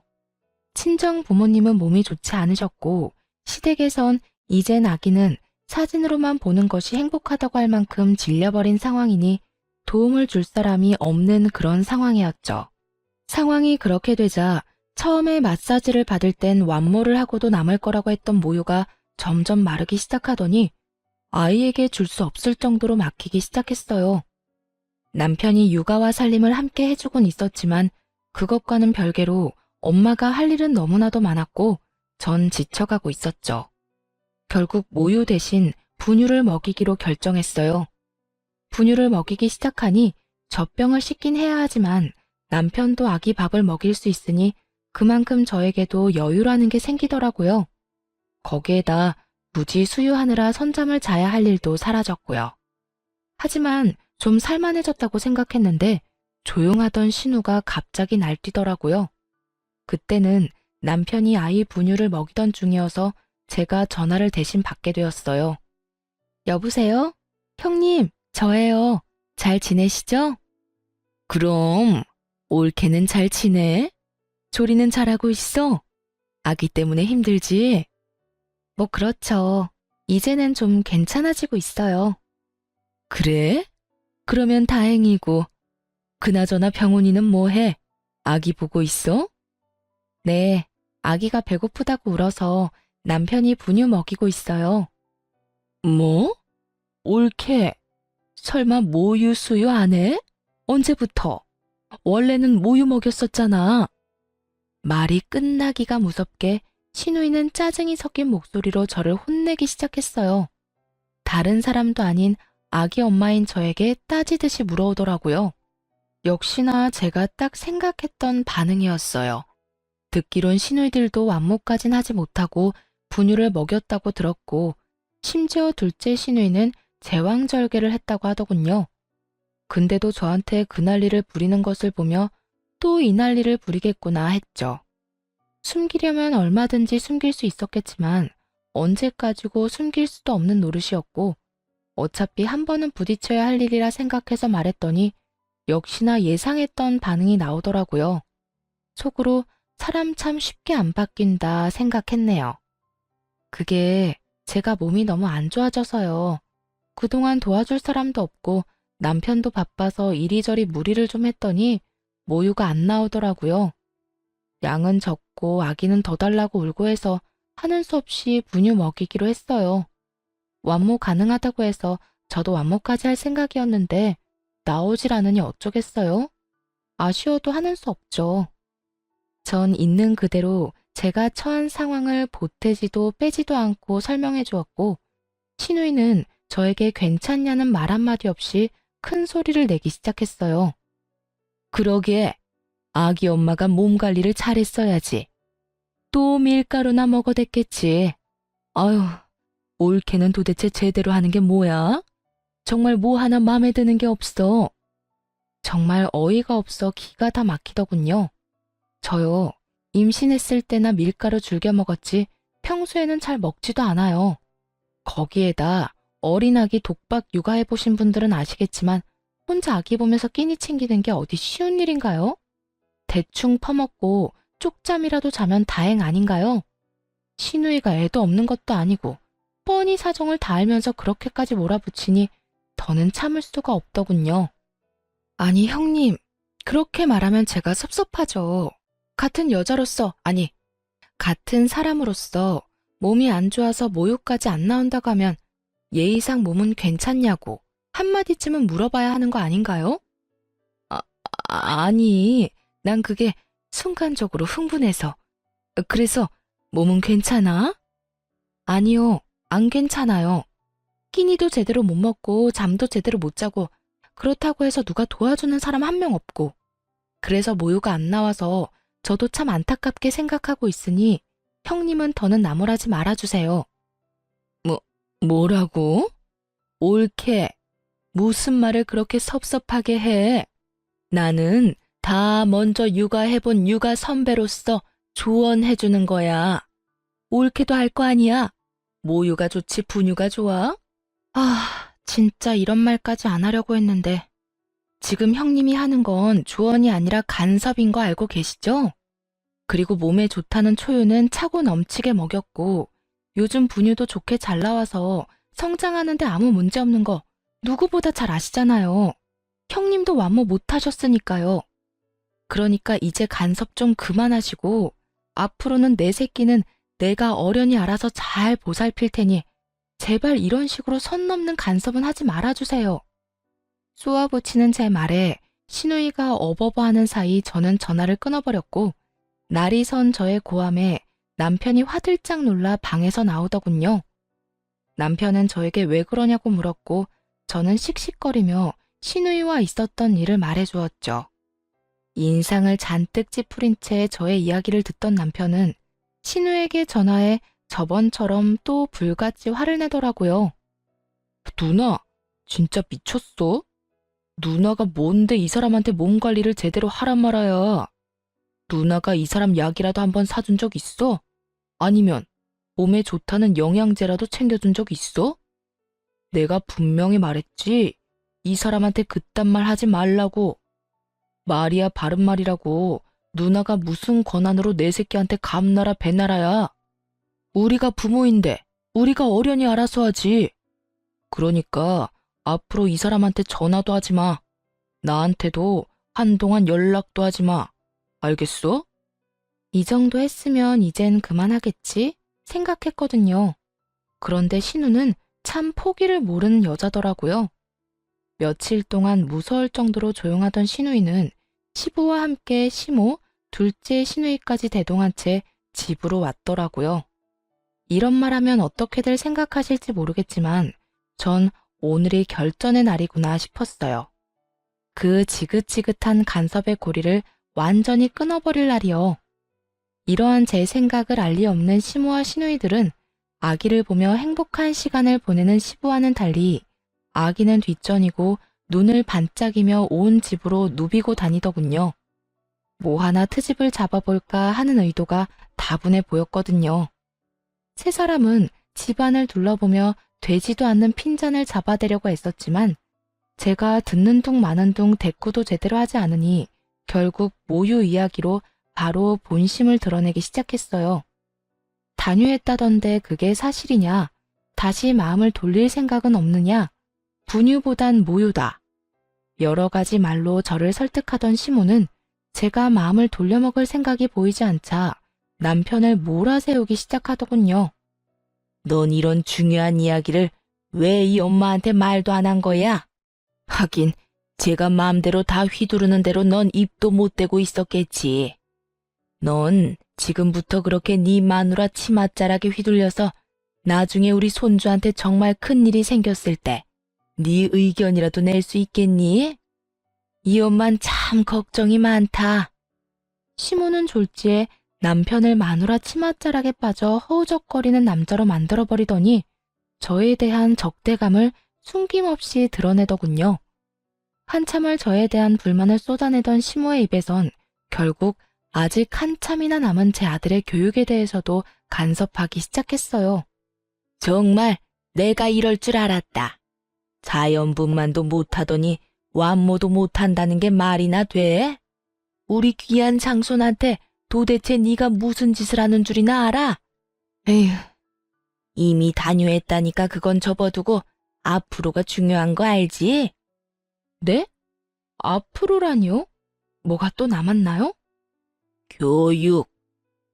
친정 부모님은 몸이 좋지 않으셨고 시댁에선 이젠 아기는 사진으로만 보는 것이 행복하다고 할 만큼 질려버린 상황이니 도움을 줄 사람이 없는 그런 상황이었죠. 상황이 그렇게 되자 처음에 마사지를 받을 땐 완모를 하고도 남을 거라고 했던 모유가 점점 마르기 시작하더니 아이에게 줄 수 없을 정도로 막히기 시작했어요. 남편이 육아와 살림을 함께 해주곤 있었지만 그것과는 별개로 엄마가 할 일은 너무나도 많았고 전 지쳐가고 있었죠. 결국 모유 대신 분유를 먹이기로 결정했어요. 분유를 먹이기 시작하니 젖병을 씻긴 해야 하지만 남편도 아기 밥을 먹일 수 있으니 그만큼 저에게도 여유라는 게 생기더라고요. 거기에다 무지 수유하느라 선잠을 자야 할 일도 사라졌고요. 하지만 좀 살만해졌다고 생각했는데 조용하던 신우가 갑자기 날뛰더라고요. 그때는 남편이 아이 분유를 먹이던 중이어서 제가 전화를 대신 받게 되었어요. 여보세요? 형님, 저예요. 잘 지내시죠? 그럼 올케는 잘 지내? 조리는 잘하고 있어? 아기 때문에 힘들지? 뭐 그렇죠. 이제는 좀 괜찮아지고 있어요. 그래? 그러면 다행이고. 그나저나 병훈이는 뭐해? 아기 보고 있어? 네, 아기가 배고프다고 울어서 남편이 분유 먹이고 있어요. 뭐? 올케, 설마 모유 수유 안 해? 언제부터? 원래는 모유 먹였었잖아. 말이 끝나기가 무섭게 신우이는 짜증이 섞인 목소리로 저를 혼내기 시작했어요. 다른 사람도 아닌 아기 엄마인 저에게 따지듯이 물어오더라고요. 역시나 제가 딱 생각했던 반응이었어요. 듣기론 시누이들도 완모까진 하지 못하고 분유를 먹였다고 들었고, 심지어 둘째 시누이는 제왕절개를 했다고 하더군요. 근데도 저한테 그 난리를 부리는 것을 보며 또 이 난리를 부리겠구나 했죠. 숨기려면 얼마든지 숨길 수 있었겠지만 언제까지고 숨길 수도 없는 노릇이었고, 어차피 한 번은 부딪혀야 할 일이라 생각해서 말했더니 역시나 예상했던 반응이 나오더라고요. 속으로 사람 참 쉽게 안 바뀐다 생각했네요. 그게 제가 몸이 너무 안 좋아져서요. 그동안 도와줄 사람도 없고 남편도 바빠서 이리저리 무리를 좀 했더니 모유가 안 나오더라고요. 양은 적고 아기는 더 달라고 울고 해서 하는 수 없이 분유 먹이기로 했어요. 완모 가능하다고 해서 저도 완모까지 할 생각이었는데 나오질 않으니 어쩌겠어요? 아쉬워도 하는 수 없죠. 전 있는 그대로 제가 처한 상황을 보태지도 빼지도 않고 설명해 주었고, 시누이는 저에게 괜찮냐는 말 한마디 없이 큰 소리를 내기 시작했어요. 그러게 아기 엄마가 몸 관리를 잘했어야지. 또 밀가루나 먹어댔겠지. 아유, 올케는 도대체 제대로 하는 게 뭐야? 정말 뭐 하나 마음에 드는 게 없어. 정말 어이가 없어 기가 다 막히더군요. 저요, 임신했을 때나 밀가루 즐겨 먹었지 평소에는 잘 먹지도 않아요. 거기에다 어린아기 독박 육아해보신 분들은 아시겠지만 혼자 아기 보면서 끼니 챙기는 게 어디 쉬운 일인가요? 대충 퍼먹고 쪽잠이라도 자면 다행 아닌가요? 시누이가 애도 없는 것도 아니고 뻔히 사정을 다 알면서 그렇게까지 몰아붙이니 더는 참을 수가 없더군요. 아니 형님, 그렇게 말하면 제가 섭섭하죠. 같은 여자로서, 아니, 같은 사람으로서 몸이 안 좋아서 모유까지 안 나온다고 하면 예의상 몸은 괜찮냐고 한마디쯤은 물어봐야 하는 거 아닌가요? 아니, 난 그게 순간적으로 흥분해서. 그래서 몸은 괜찮아? 아니요, 안 괜찮아요. 끼니도 제대로 못 먹고 잠도 제대로 못 자고 그렇다고 해서 누가 도와주는 사람 한 명 없고, 그래서 모유가 안 나와서 저도 참 안타깝게 생각하고 있으니 형님은 더는 나무라지 말아주세요. 뭐라고? 옳게. 무슨 말을 그렇게 섭섭하게 해? 나는 다 먼저 육아해본 육아 선배로서 조언해주는 거야. 옳게도 할 거 아니야. 모유가 좋지 분유가 좋아? 진짜 이런 말까지 안 하려고 했는데 지금 형님이 하는 건 조언이 아니라 간섭인 거 알고 계시죠? 그리고 몸에 좋다는 초유는 차고 넘치게 먹였고 요즘 분유도 좋게 잘 나와서 성장하는데 아무 문제 없는 거 누구보다 잘 아시잖아요. 형님도 완모 못 하셨으니까요. 그러니까 이제 간섭 좀 그만하시고 앞으로는 내 새끼는 내가 어련히 알아서 잘 보살필 테니 제발 이런 식으로 선 넘는 간섭은 하지 말아주세요. 쏘아붙이는 제 말에 시누이가 어버버하는 사이 저는 전화를 끊어버렸고 날이 선 저의 고함에 남편이 화들짝 놀라 방에서 나오더군요. 남편은 저에게 왜 그러냐고 물었고 저는 씩씩거리며 시누이와 있었던 일을 말해주었죠. 인상을 잔뜩 찌푸린 채 저의 이야기를 듣던 남편은 시누에게 전화해 저번처럼 또 불같이 화를 내더라고요. 누나, 진짜 미쳤어? 누나가 뭔데 이 사람한테 몸 관리를 제대로 하란 말아야. 누나가 이 사람 약이라도 한번 사준 적 있어? 아니면 몸에 좋다는 영양제라도 챙겨준 적 있어? 내가 분명히 말했지. 이 사람한테 그딴 말 하지 말라고. 말이야 바른 말이라고. 누나가 무슨 권한으로 내 새끼한테 감나라 배나라야. 우리가 부모인데 우리가 어련히 알아서 하지. 그러니까 앞으로 이 사람한테 전화도 하지 마. 나한테도 한동안 연락도 하지 마. 알겠어? 이 정도 했으면 이젠 그만하겠지 생각했거든요. 그런데 신우는 참 포기를 모르는 여자더라고요. 며칠 동안 무서울 정도로 조용하던 시누이는 시부와 함께 시모, 둘째 시누이까지 대동한 채 집으로 왔더라고요. 이런 말하면 어떻게들 생각하실지 모르겠지만 전 오늘이 결전의 날이구나 싶었어요. 그 지긋지긋한 간섭의 고리를 완전히 끊어버릴 날이요. 이러한 제 생각을 알 리 없는 시모와 시누이들은 아기를 보며 행복한 시간을 보내는 시부와는 달리 아기는 뒷전이고 눈을 반짝이며 온 집으로 누비고 다니더군요. 뭐 하나 트집을 잡아볼까 하는 의도가 다분해 보였거든요. 세 사람은 집안을 둘러보며 되지도 않는 핀잔을 잡아대려고 애썼지만 제가 듣는 둥 마는 둥 대꾸도 제대로 하지 않으니 결국 모유 이야기로 바로 본심을 드러내기 시작했어요. 단유했다던데 그게 사실이냐? 다시 마음을 돌릴 생각은 없느냐? 분유보단 모유다. 여러 가지 말로 저를 설득하던 시모는 제가 마음을 돌려먹을 생각이 보이지 않자 남편을 몰아세우기 시작하더군요. 넌 이런 중요한 이야기를 왜 이 엄마한테 말도 안 한 거야? 하긴 제가 마음대로 다 휘두르는 대로 넌 입도 못 대고 있었겠지. 넌 지금부터 그렇게 네 마누라 치맛자락에 휘둘려서 나중에 우리 손주한테 정말 큰일이 생겼을 때 네 의견이라도 낼 수 있겠니? 이 엄만 참 걱정이 많다. 시모는 졸지에 남편을 마누라 치맛자락에 빠져 허우적거리는 남자로 만들어버리더니 저에 대한 적대감을 숨김없이 드러내더군요. 한참을 저에 대한 불만을 쏟아내던 시모의 입에선 결국 아직 한참이나 남은 제 아들의 교육에 대해서도 간섭하기 시작했어요. 정말 내가 이럴 줄 알았다. 자연분만도 못하더니 완모도 못한다는 게 말이나 돼? 우리 귀한 장손한테 도대체 네가 무슨 짓을 하는 줄이나 알아? 에휴, 이미 단유했다니까 그건 접어두고 앞으로가 중요한 거 알지? 네? 앞으로라니요? 뭐가 또 남았나요?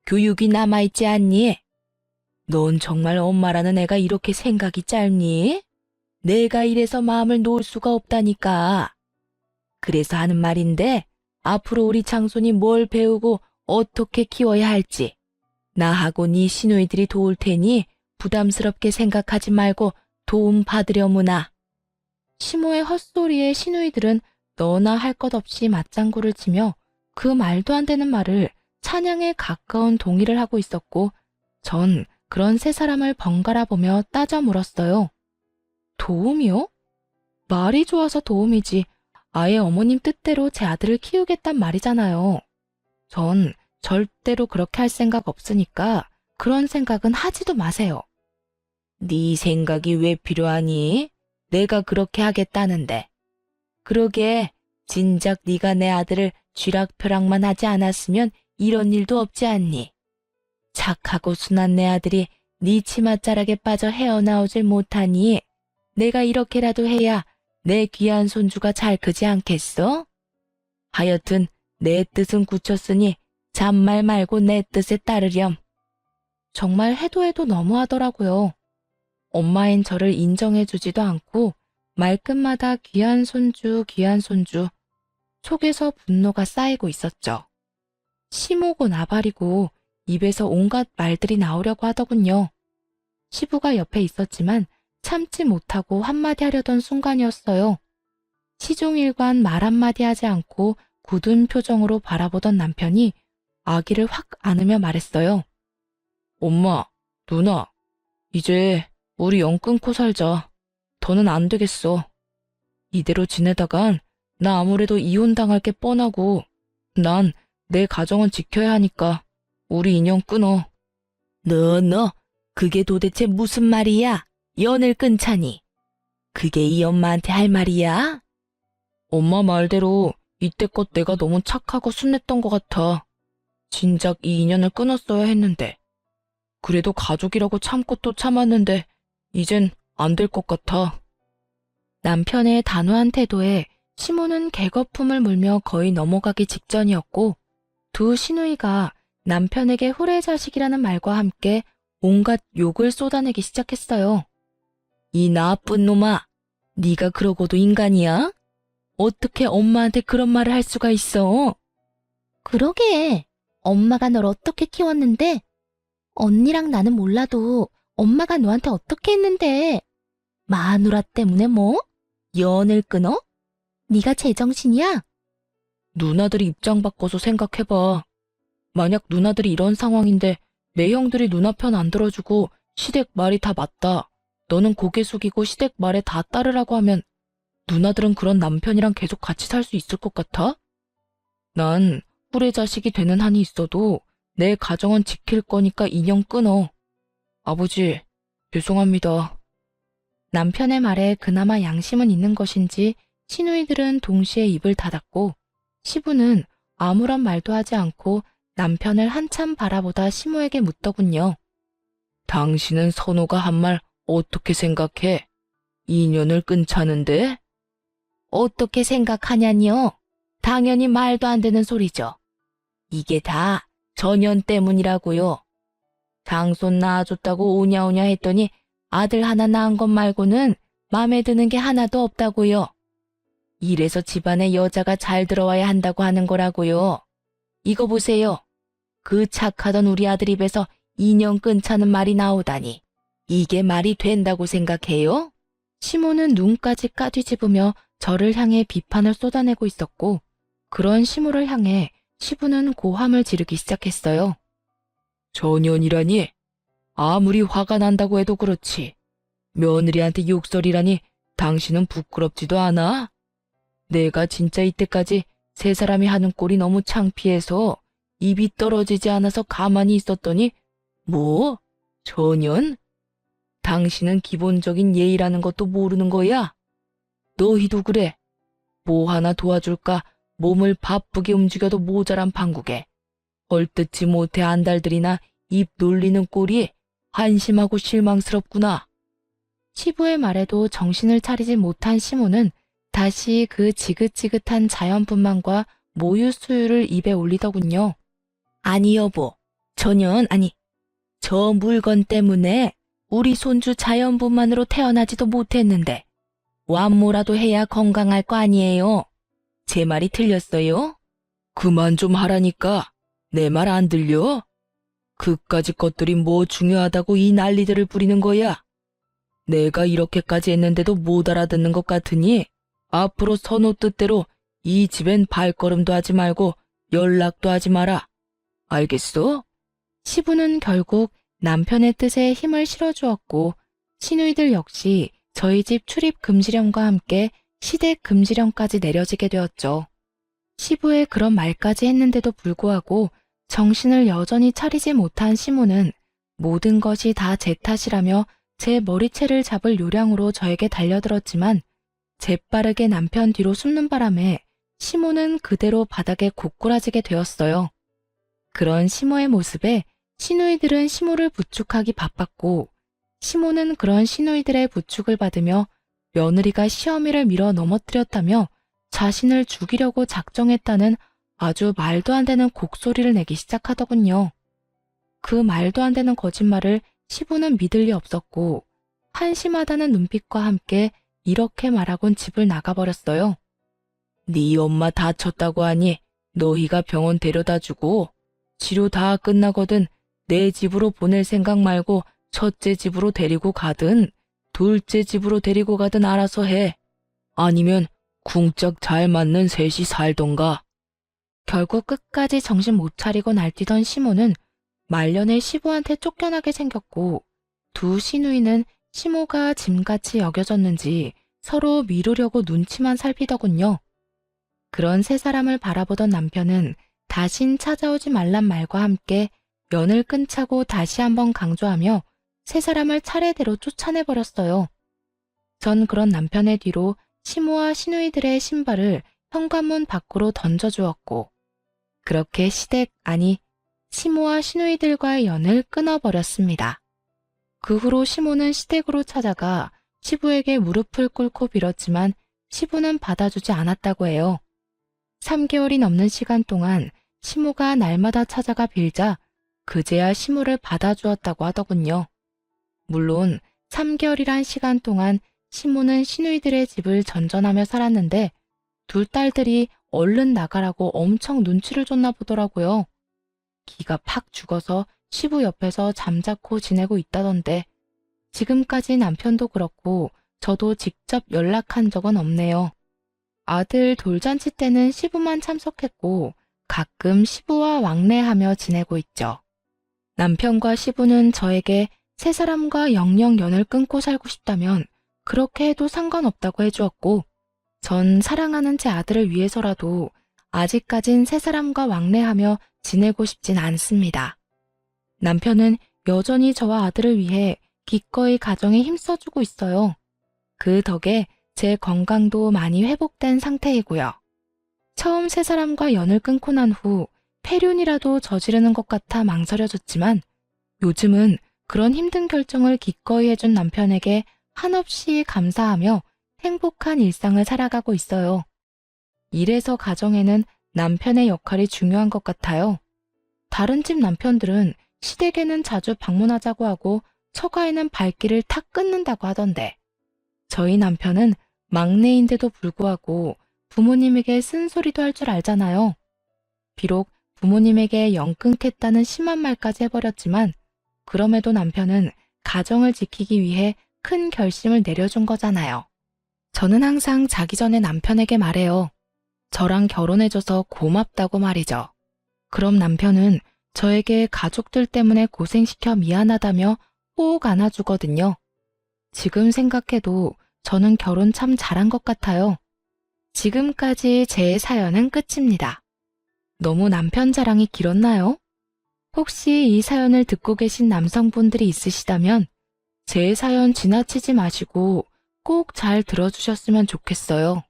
교육이 남아있지 않니? 넌 정말 엄마라는 애가 이렇게 생각이 짧니? 내가 이래서 마음을 놓을 수가 없다니까. 그래서 하는 말인데 앞으로 우리 장손이 뭘 배우고 어떻게 키워야 할지 나하고 네 시누이들이 도울 테니 부담스럽게 생각하지 말고 도움 받으려무나. 시모의 헛소리에 시누이들은 너나 할 것 없이 맞장구를 치며 그 말도 안 되는 말을 찬양에 가까운 동의를 하고 있었고 전 그런 세 사람을 번갈아 보며 따져 물었어요. 도움이요? 말이 좋아서 도움이지 아예 어머님 뜻대로 제 아들을 키우겠단 말이잖아요. 전 절대로 그렇게 할 생각 없으니까 그런 생각은 하지도 마세요. 네 생각이 왜 필요하니? 내가 그렇게 하겠다는데. 그러게 진작 네가 내 아들을 쥐락펴락만 하지 않았으면 이런 일도 없지 않니? 착하고 순한 내 아들이 네 치맛자락에 빠져 헤어나오질 못하니 내가 이렇게라도 해야 내 귀한 손주가 잘 크지 않겠어? 하여튼 내 뜻은 굳혔으니 잔말 말고 내 뜻에 따르렴. 정말 해도 해도 너무하더라고요. 엄마인 저를 인정해주지도 않고 말끝마다 귀한 손주, 귀한 손주. 속에서 분노가 쌓이고 있었죠. 시모고 나발이고 입에서 온갖 말들이 나오려고 하더군요. 시부가 옆에 있었지만 참지 못하고 한마디 하려던 순간이었어요. 시종일관 말 한마디 하지 않고 굳은 표정으로 바라보던 남편이 아기를 확 안으며 말했어요. 엄마, 누나, 이제 우리 영 끊고 살자. 더는 안 되겠어. 이대로 지내다간 나 아무래도 이혼당할 게 뻔하고 난 내 가정은 지켜야 하니까 우리 인연 끊어. 너, 그게 도대체 무슨 말이야? 연을 끊자니. 그게 이 엄마한테 할 말이야? 엄마 말대로 이때껏 내가 너무 착하고 순했던 것 같아. 진작 이 인연을 끊었어야 했는데. 그래도 가족이라고 참고 또 참았는데 이젠 안 될 것 같아. 남편의 단호한 태도에 시모는 개거품을 물며 거의 넘어가기 직전이었고 두 시누이가 남편에게 후레자식이라는 말과 함께 온갖 욕을 쏟아내기 시작했어요. 이 나쁜 놈아, 네가 그러고도 인간이야? 어떻게 엄마한테 그런 말을 할 수가 있어? 그러게, 엄마가 널 어떻게 키웠는데 언니랑 나는 몰라도 엄마가 너한테 어떻게 했는데? 마누라 때문에 뭐? 연을 끊어? 네가 제정신이야? 누나들이 입장 바꿔서 생각해봐. 만약 누나들이 이런 상황인데 내 형들이 누나 편 안 들어주고 시댁 말이 다 맞다. 너는 고개 숙이고 시댁 말에 다 따르라고 하면 누나들은 그런 남편이랑 계속 같이 살 수 있을 것 같아? 난 후레 자식이 되는 한이 있어도 내 가정은 지킬 거니까 인연 끊어. 아버지, 죄송합니다. 남편의 말에 그나마 양심은 있는 것인지 시누이들은 동시에 입을 닫았고 시부는 아무런 말도 하지 않고 남편을 한참 바라보다 시모에게 묻더군요. 당신은 선호가 한 말 어떻게 생각해? 인연을 끊자는데? 어떻게 생각하냐니요? 당연히 말도 안 되는 소리죠. 이게 다 전연 때문이라고요. 장손 낳아줬다고 오냐오냐 했더니 아들 하나 낳은 것 말고는 마음에 드는 게 하나도 없다고요. 이래서 집안에 여자가 잘 들어와야 한다고 하는 거라고요. 이거 보세요. 그 착하던 우리 아들 입에서 인연 끊자는 말이 나오다니. 이게 말이 된다고 생각해요? 시모는 눈까지 까뒤집으며 저를 향해 비판을 쏟아내고 있었고 그런 시모를 향해 시부는 고함을 지르기 시작했어요. 전연이라니? 아무리 화가 난다고 해도 그렇지. 며느리한테 욕설이라니 당신은 부끄럽지도 않아? 내가 진짜 이때까지 세 사람이 하는 꼴이 너무 창피해서 입이 떨어지지 않아서 가만히 있었더니 뭐? 전연? 당신은 기본적인 예의라는 것도 모르는 거야? 너희도 그래. 뭐 하나 도와줄까 몸을 바쁘게 움직여도 모자란 판국에 얼뜯지 못해 안달들이나 입 놀리는 꼴이 한심하고 실망스럽구나. 시부의 말에도 정신을 차리지 못한 시모는 다시 그 지긋지긋한 자연분만과 모유 수유를 입에 올리더군요. 아니 여보, 아니 저 물건 때문에 우리 손주 자연분만으로 태어나지도 못했는데 완모라도 해야 건강할 거 아니에요. 제 말이 틀렸어요? 그만 좀 하라니까. 내 말 안 들려? 그까짓 것들이 뭐 중요하다고 이 난리들을 부리는 거야? 내가 이렇게까지 했는데도 못 알아듣는 것 같으니 앞으로 선호 뜻대로 이 집엔 발걸음도 하지 말고 연락도 하지 마라. 알겠어? 시부는 결국 남편의 뜻에 힘을 실어주었고 시누이들 역시 저희 집 출입 금지령과 함께 시댁 금지령까지 내려지게 되었죠. 시부의 그런 말까지 했는데도 불구하고 정신을 여전히 차리지 못한 시모는 모든 것이 다 제 탓이라며 제 머리채를 잡을 요량으로 저에게 달려들었지만 재빠르게 남편 뒤로 숨는 바람에 시모는 그대로 바닥에 고꾸라지게 되었어요. 그런 시모의 모습에 시누이들은 시모를 부축하기 바빴고 시모는 그런 시누이들의 부축을 받으며 며느리가 시어미를 밀어 넘어뜨렸다며 자신을 죽이려고 작정했다는 아주 말도 안 되는 곡소리를 내기 시작하더군요. 그 말도 안 되는 거짓말을 시부는 믿을 리 없었고 한심하다는 눈빛과 함께 이렇게 말하곤 집을 나가버렸어요. 네 엄마 다쳤다고 하니 너희가 병원 데려다주고 치료 다 끝나거든 내 집으로 보낼 생각 말고 첫째 집으로 데리고 가든 둘째 집으로 데리고 가든 알아서 해. 아니면 궁짝 잘 맞는 셋이 살던가. 결국 끝까지 정신 못 차리고 날뛰던 시모는 말년에 시부한테 쫓겨나게 생겼고 두 시누이는 시모가 짐같이 여겨졌는지 서로 미루려고 눈치만 살피더군요. 그런 세 사람을 바라보던 남편은 다신 찾아오지 말란 말과 함께 연을 끊자고 다시 한번 강조하며 세 사람을 차례대로 쫓아내버렸어요. 전 그런 남편의 뒤로 시모와 시누이들의 신발을 현관문 밖으로 던져주었고 그렇게 시모와 시누이들과의 연을 끊어버렸습니다. 그 후로 시모는 시댁으로 찾아가 시부에게 무릎을 꿇고 빌었지만 시부는 받아주지 않았다고 해요. 3개월이 넘는 시간 동안 시모가 날마다 찾아가 빌자 그제야 시모를 받아주었다고 하더군요. 물론 3개월이란 시간 동안 시모는 시누이들의 집을 전전하며 살았는데 둘 딸들이 얼른 나가라고 엄청 눈치를 줬나 보더라고요. 기가 팍 죽어서 시부 옆에서 잠자코 지내고 있다던데 지금까지 남편도 그렇고 저도 직접 연락한 적은 없네요. 아들 돌잔치 때는 시부만 참석했고 가끔 시부와 왕래하며 지내고 있죠. 남편과 시부는 저에게 세 사람과 영영 연을 끊고 살고 싶다면 그렇게 해도 상관없다고 해주었고 전 사랑하는 제 아들을 위해서라도 아직까진 세 사람과 왕래하며 지내고 싶진 않습니다. 남편은 여전히 저와 아들을 위해 기꺼이 가정에 힘써주고 있어요. 그 덕에 제 건강도 많이 회복된 상태이고요. 처음 세 사람과 연을 끊고 난 후 폐륜이라도 저지르는 것 같아 망설여졌지만 요즘은 그런 힘든 결정을 기꺼이 해준 남편에게 한없이 감사하며 행복한 일상을 살아가고 있어요. 이래서 가정에는 남편의 역할이 중요한 것 같아요. 다른 집 남편들은 시댁에는 자주 방문하자고 하고 처가에는 발길을 탁 끊는다고 하던데 저희 남편은 막내인데도 불구하고 부모님에게 쓴소리도 할 줄 알잖아요. 비록 부모님에게 영 끊겠다는 심한 말까지 해버렸지만 그럼에도 남편은 가정을 지키기 위해 큰 결심을 내려준 거잖아요. 저는 항상 자기 전에 남편에게 말해요. 저랑 결혼해줘서 고맙다고 말이죠. 그럼 남편은 저에게 가족들 때문에 고생시켜 미안하다며 호옥 안아주거든요. 지금 생각해도 저는 결혼 참 잘한 것 같아요. 지금까지 제 사연은 끝입니다. 너무 남편 자랑이 길었나요? 혹시 이 사연을 듣고 계신 남성분들이 있으시다면 제 사연 지나치지 마시고 꼭 잘 들어주셨으면 좋겠어요.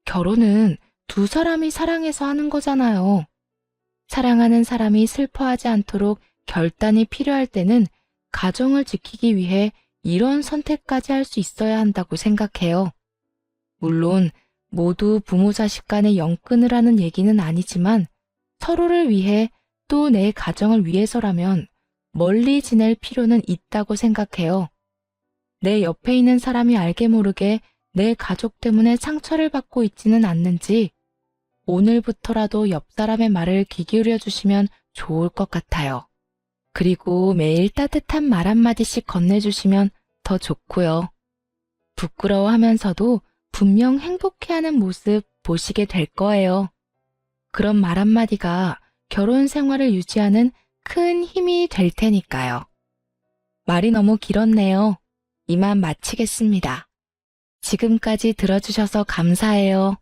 결혼은 두 사람이 사랑해서 하는 거잖아요. 사랑하는 사람이 슬퍼하지 않도록 결단이 필요할 때는 가정을 지키기 위해 이런 선택까지 할 수 있어야 한다고 생각해요. 물론 모두 부모 자식 간의 영 끊으라는 얘기는 아니지만 서로를 위해 또 내 가정을 위해서라면 멀리 지낼 필요는 있다고 생각해요. 내 옆에 있는 사람이 알게 모르게 내 가족 때문에 상처를 받고 있지는 않는지 오늘부터라도 옆 사람의 말을 귀 기울여 주시면 좋을 것 같아요. 그리고 매일 따뜻한 말 한마디씩 건네주시면 더 좋고요. 부끄러워하면서도 분명 행복해하는 모습 보시게 될 거예요. 그런 말 한마디가 결혼 생활을 유지하는 큰 힘이 될 테니까요. 말이 너무 길었네요. 이만 마치겠습니다. 지금까지 들어주셔서 감사해요.